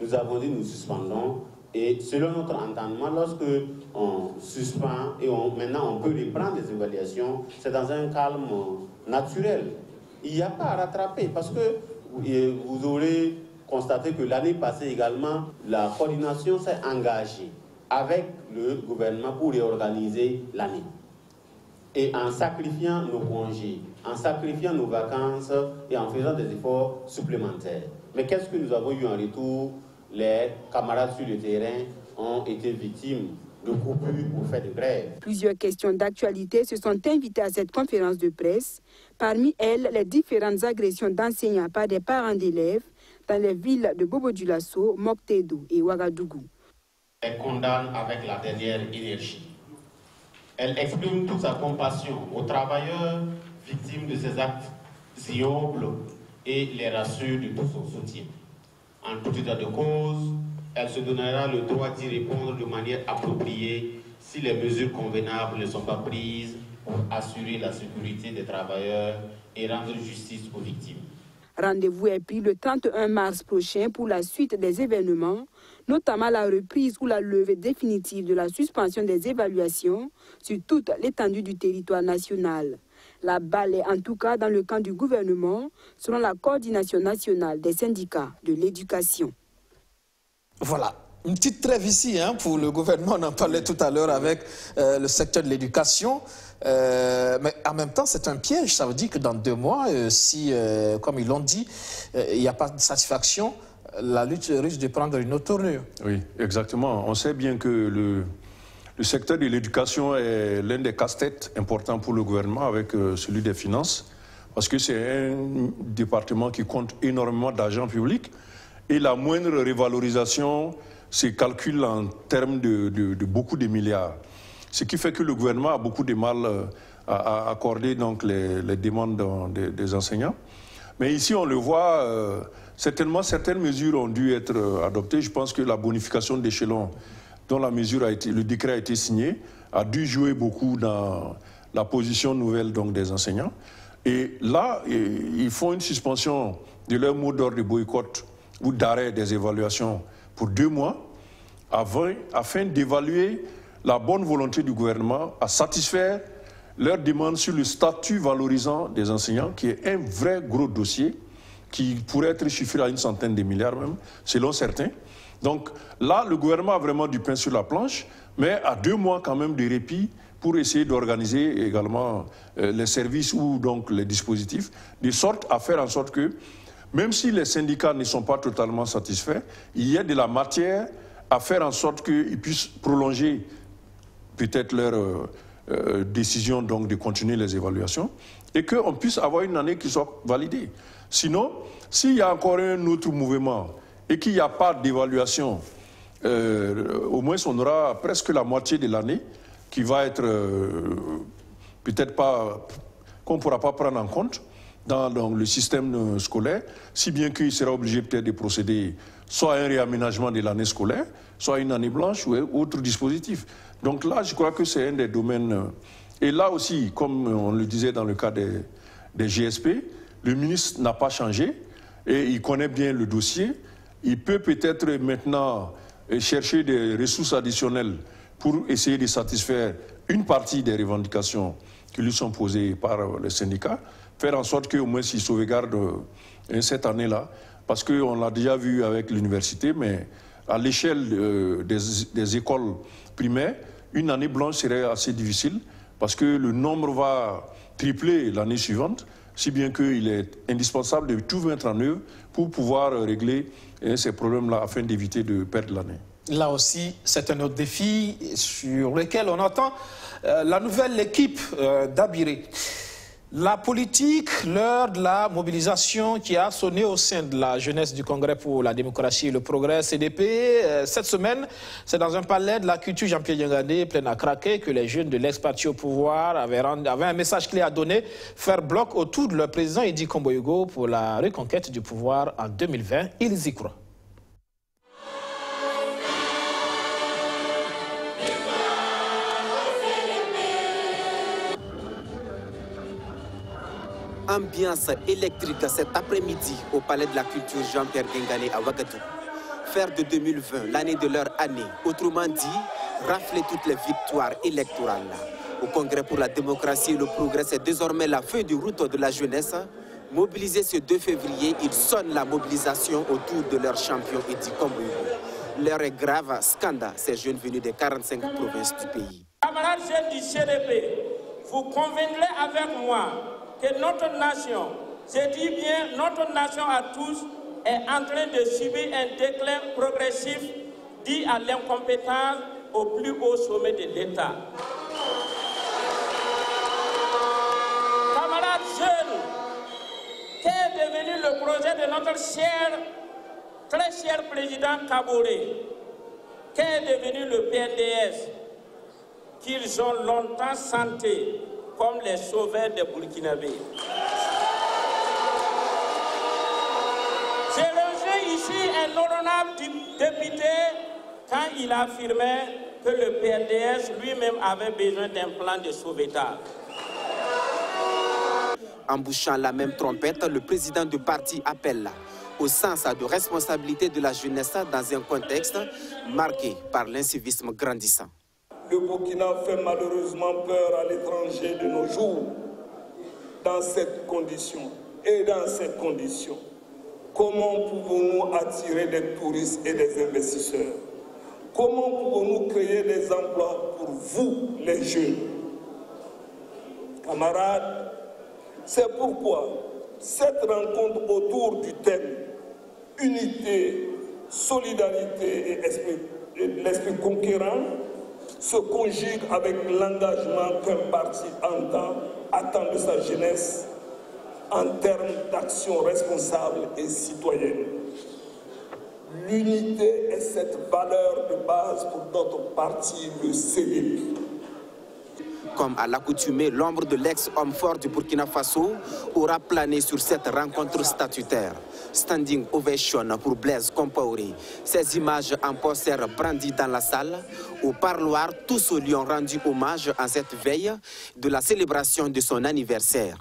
Nous avons dit nous suspendons et selon notre entendement, lorsque on suspend et maintenant on peut reprendre les évaluations, c'est dans un calme naturel. Il n'y a pas à rattraper parce que vous aurez constaté que l'année passée également, la coordination s'est engagée avec le gouvernement pour réorganiser l'année. Et en sacrifiant nos congés, en sacrifiant nos vacances et en faisant des efforts supplémentaires. Mais qu'est-ce que nous avons eu en retour? Les camarades sur le terrain ont été victimes de coupures pour faire de grève. Plusieurs questions d'actualité se sont invitées à cette conférence de presse. Parmi elles, les différentes agressions d'enseignants par des parents d'élèves dans les villes de Bobo-Dioulasso, Moctédou et Ouagadougou. Elle condamne avec la dernière énergie. Elle exprime toute sa compassion aux travailleurs victimes de ces actes ignobles et les rassure de tout son soutien. En tout état de cause, elle se donnera le droit d'y répondre de manière appropriée si les mesures convenables ne sont pas prises pour assurer la sécurité des travailleurs et rendre justice aux victimes. Rendez-vous est pris le 31 mars prochain pour la suite des événements, notamment la reprise ou la levée définitive de la suspension des évaluations sur toute l'étendue du territoire national. La balle est en tout cas dans le camp du gouvernement, selon la coordination nationale des syndicats de l'éducation. Voilà, une petite trêve ici pour le gouvernement, on en parlait tout à l'heure avec le secteur de l'éducation. Mais en même temps, c'est un piège, ça veut dire que dans 2 mois, si, comme ils l'ont dit, il n'y a pas de satisfaction, la lutte risque de prendre une autre tournure. Oui, exactement. On sait bien que le secteur de l'éducation est l'un des casse-têtes importants pour le gouvernement avec celui des finances, parce que c'est un département qui compte énormément d'argent public et la moindre révalorisation se calcule en termes de beaucoup de milliards. Ce qui fait que le gouvernement a beaucoup de mal à accorder donc, les demandes des enseignants. Mais ici, on le voit, certainement certaines mesures ont dû être adoptées. Je pense que la bonification d'échelon dont le décret a été signé, a dû jouer beaucoup dans la position nouvelle donc, des enseignants. Et là, ils font une suspension de leur mot d'ordre de boycott ou d'arrêt des évaluations pour 2 mois, afin d'évaluer la bonne volonté du gouvernement à satisfaire leurs demandes sur le statut valorisant des enseignants, qui est un vrai gros dossier qui pourrait être chiffré à une centaine de milliards même, selon certains. Donc là, le gouvernement a vraiment du pain sur la planche, mais à 2 mois quand même de répit pour essayer d'organiser également les services ou donc les dispositifs, de sorte à faire en sorte que, même si les syndicats ne sont pas totalement satisfaits, il y a de la matière à faire en sorte qu'ils puissent prolonger peut-être leur décision donc de continuer les évaluations et qu'on puisse avoir une année qui soit validée. Sinon, s'il y a encore un autre mouvement et qu'il n'y a pas d'évaluation, au moins on aura presque la moitié de l'année qui va être peut-être pas, qu'on ne pourra pas prendre en compte dans le système scolaire, si bien qu'il sera obligé peut-être de procéder soit à un réaménagement de l'année scolaire, soit à une année blanche ou autre dispositif. Donc là, je crois que c'est un des domaines. Et là aussi, comme on le disait dans le cas des GSP, le ministre n'a pas changé et il connaît bien le dossier. Il peut peut-être maintenant chercher des ressources additionnelles pour essayer de satisfaire une partie des revendications qui lui sont posées par les syndicats, faire en sorte qu'au moins s'il sauvegarde cette année-là, parce qu'on l'a déjà vu avec l'université, mais à l'échelle des écoles primaires, une année blanche serait assez difficile, parce que le nombre va tripler l'année suivante, si bien qu'il est indispensable de tout mettre en œuvre pour pouvoir régler ces problèmes-là afin d'éviter de perdre l'année. Là aussi, c'est un autre défi sur lequel on entend la nouvelle équipe d'Abiré. La politique, l'heure de la mobilisation qui a sonné au sein de la jeunesse du Congrès pour la démocratie et le progrès, CDP. Cette semaine, c'est dans un palais de la culture Jean-Pierre Diangadé, plein à craquer, que les jeunes de l'ex-parti au pouvoir avaient un message clé à donner, faire bloc autour de leur président Idi Komboyogo pour la reconquête du pouvoir en 2020. Ils y croient. Ambiance électrique cet après-midi au Palais de la Culture Jean-Pierre Diangadé à Ouagadougou. Faire de 2020 l'année de leur année, autrement dit, rafler toutes les victoires électorales. Au Congrès pour la démocratie et le progrès, c'est désormais la feuille de route de la jeunesse. Mobilisés ce 2 février, ils sonnent la mobilisation autour de leur champion Idi Komboyogo. L'heure est grave, scandale, ces jeunes venus des 45 provinces du pays. Camarades jeunes du CDP, vous conviendrez avec moi que notre nation, je dis bien notre nation à tous, est en train de subir un déclin progressif dû à l'incompétence au plus haut sommet de l'État. Camarades jeunes, qu'est devenu le projet de notre très cher président Kaboré? Qu'est devenu le PNDS qu'ils ont longtemps santé comme les sauveurs des Burkinabés? J'ai rejoint ici un honorable député quand il affirmait que le PNDS lui-même avait besoin d'un plan de sauvetage. En bouchant la même trompette, le président du parti appelle au sens de responsabilité de la jeunesse dans un contexte marqué par l'incivisme grandissant. Le Burkina fait malheureusement peur à l'étranger de nos jours. Dans cette condition, comment pouvons-nous attirer des touristes et des investisseurs? Comment pouvons-nous créer des emplois pour vous, les jeunes? Camarades, c'est pourquoi cette rencontre autour du thème unité, solidarité et l'esprit conquérant se conjugue avec l'engagement qu'un parti attend de sa jeunesse en termes d'action responsable et citoyenne. L'unité est cette valeur de base pour notre parti, le CDP. Comme à l'accoutumée, l'ombre de l'ex-homme fort du Burkina Faso aura plané sur cette rencontre statutaire. Standing ovation pour Blaise Compaoré. Ces images en poster brandies dans la salle. Au parloir, tous lui ont rendu hommage en cette veille de la célébration de son anniversaire.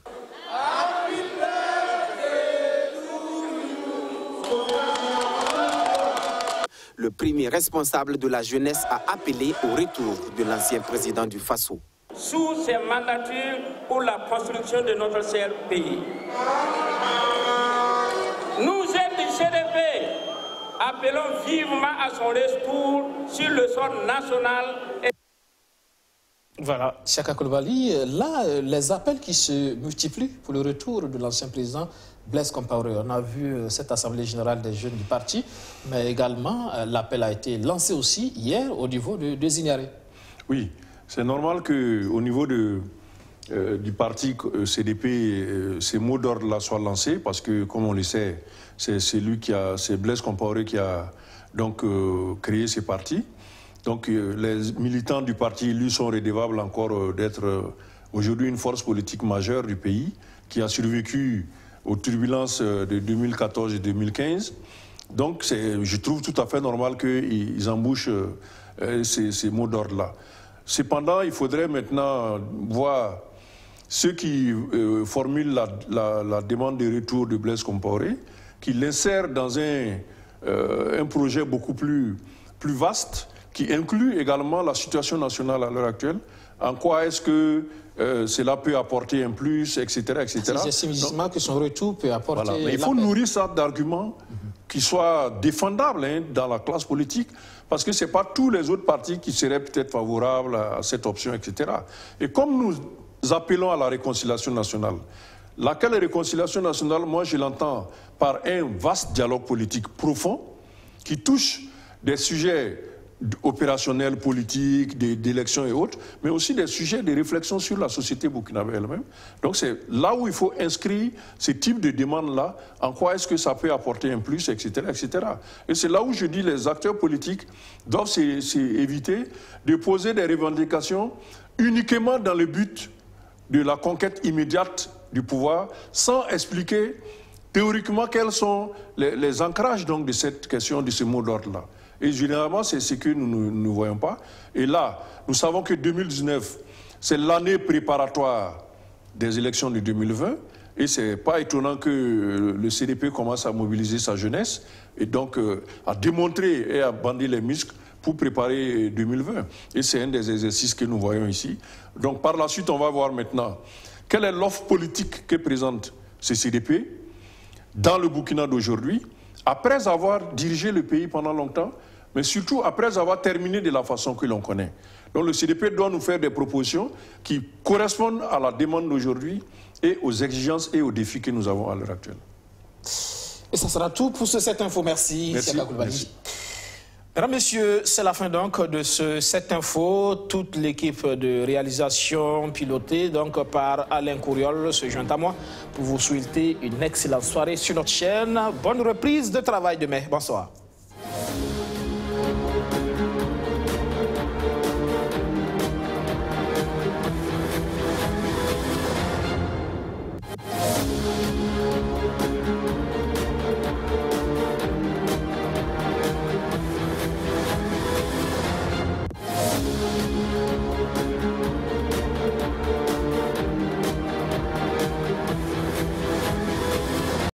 Le premier responsable de la jeunesse a appelé au retour de l'ancien président du Faso. Sous ses mandatures pour la construction de notre cher pays. Nous, jeunes du CDP, appelons vivement à son retour sur le sol national. Voilà, Chaka Coulibaly, là, les appels qui se multiplient pour le retour de l'ancien président Blaise Compaoré. On a vu cette assemblée générale des jeunes du parti, mais également l'appel a été lancé aussi hier au niveau de Zignaré. Oui, c'est normal qu'au niveau du parti CDP, ces mots d'ordre-là soient lancés, parce que, comme on le sait, c'est Blaise Compaoré qui a donc créé ces partis. Donc les militants du parti lui sont redevables encore d'être aujourd'hui une force politique majeure du pays qui a survécu aux turbulences de 2014 et 2015. Donc je trouve tout à fait normal qu'ils embauchent ces mots d'ordre-là. Cependant, il faudrait maintenant voir ceux qui formulent la demande de retour de Blaise Compaoré, qui l'insèrent dans un projet beaucoup plus vaste, qui inclut également la situation nationale à l'heure actuelle. En quoi est-ce que cela peut apporter un plus, etc. etc. C'est justement que son retour peut apporter... Voilà. Mais il faut nourrir ça d'arguments qui soient défendables dans la classe politique, parce que ce n'est pas tous les autres partis qui seraient peut-être favorables à cette option, etc. Et comme nous appelons à la réconciliation nationale, laquelle réconciliation nationale, moi je l'entends par un vaste dialogue politique profond qui touche des sujets opérationnels, politiques, d'élections et autres, mais aussi des sujets de réflexion sur la société burkinabé elle-même. Donc c'est là où il faut inscrire ce type de demandes-là, en quoi est-ce que ça peut apporter un plus, etc. etc. Et c'est là où je dis les acteurs politiques doivent éviter de poser des revendications uniquement dans le but de la conquête immédiate du pouvoir, sans expliquer théoriquement quels sont les ancrages donc, de cette question, de ce mot d'ordre-là. Et généralement, c'est ce que nous ne voyons pas. Et là, nous savons que 2019, c'est l'année préparatoire des élections de 2020. Et ce n'est pas étonnant que le CDP commence à mobiliser sa jeunesse et donc à démontrer et à bander les muscles pour préparer 2020. Et c'est un des exercices que nous voyons ici. Donc par la suite, on va voir maintenant quelle est l'offre politique que présente ce CDP dans le Burkina d'aujourd'hui, après avoir dirigé le pays pendant longtemps, mais surtout après avoir terminé de la façon que l'on connaît. Donc le CDP doit nous faire des propositions qui correspondent à la demande d'aujourd'hui et aux exigences et aux défis que nous avons à l'heure actuelle. Et ça sera tout pour ce 7 Info. Merci. Merci. Mesdames, Messieurs, c'est la fin donc de ce 7 Info. Toute l'équipe de réalisation pilotée donc par Alain Couriol se joint à moi pour vous souhaiter une excellente soirée sur notre chaîne. Bonne reprise de travail demain. Bonsoir.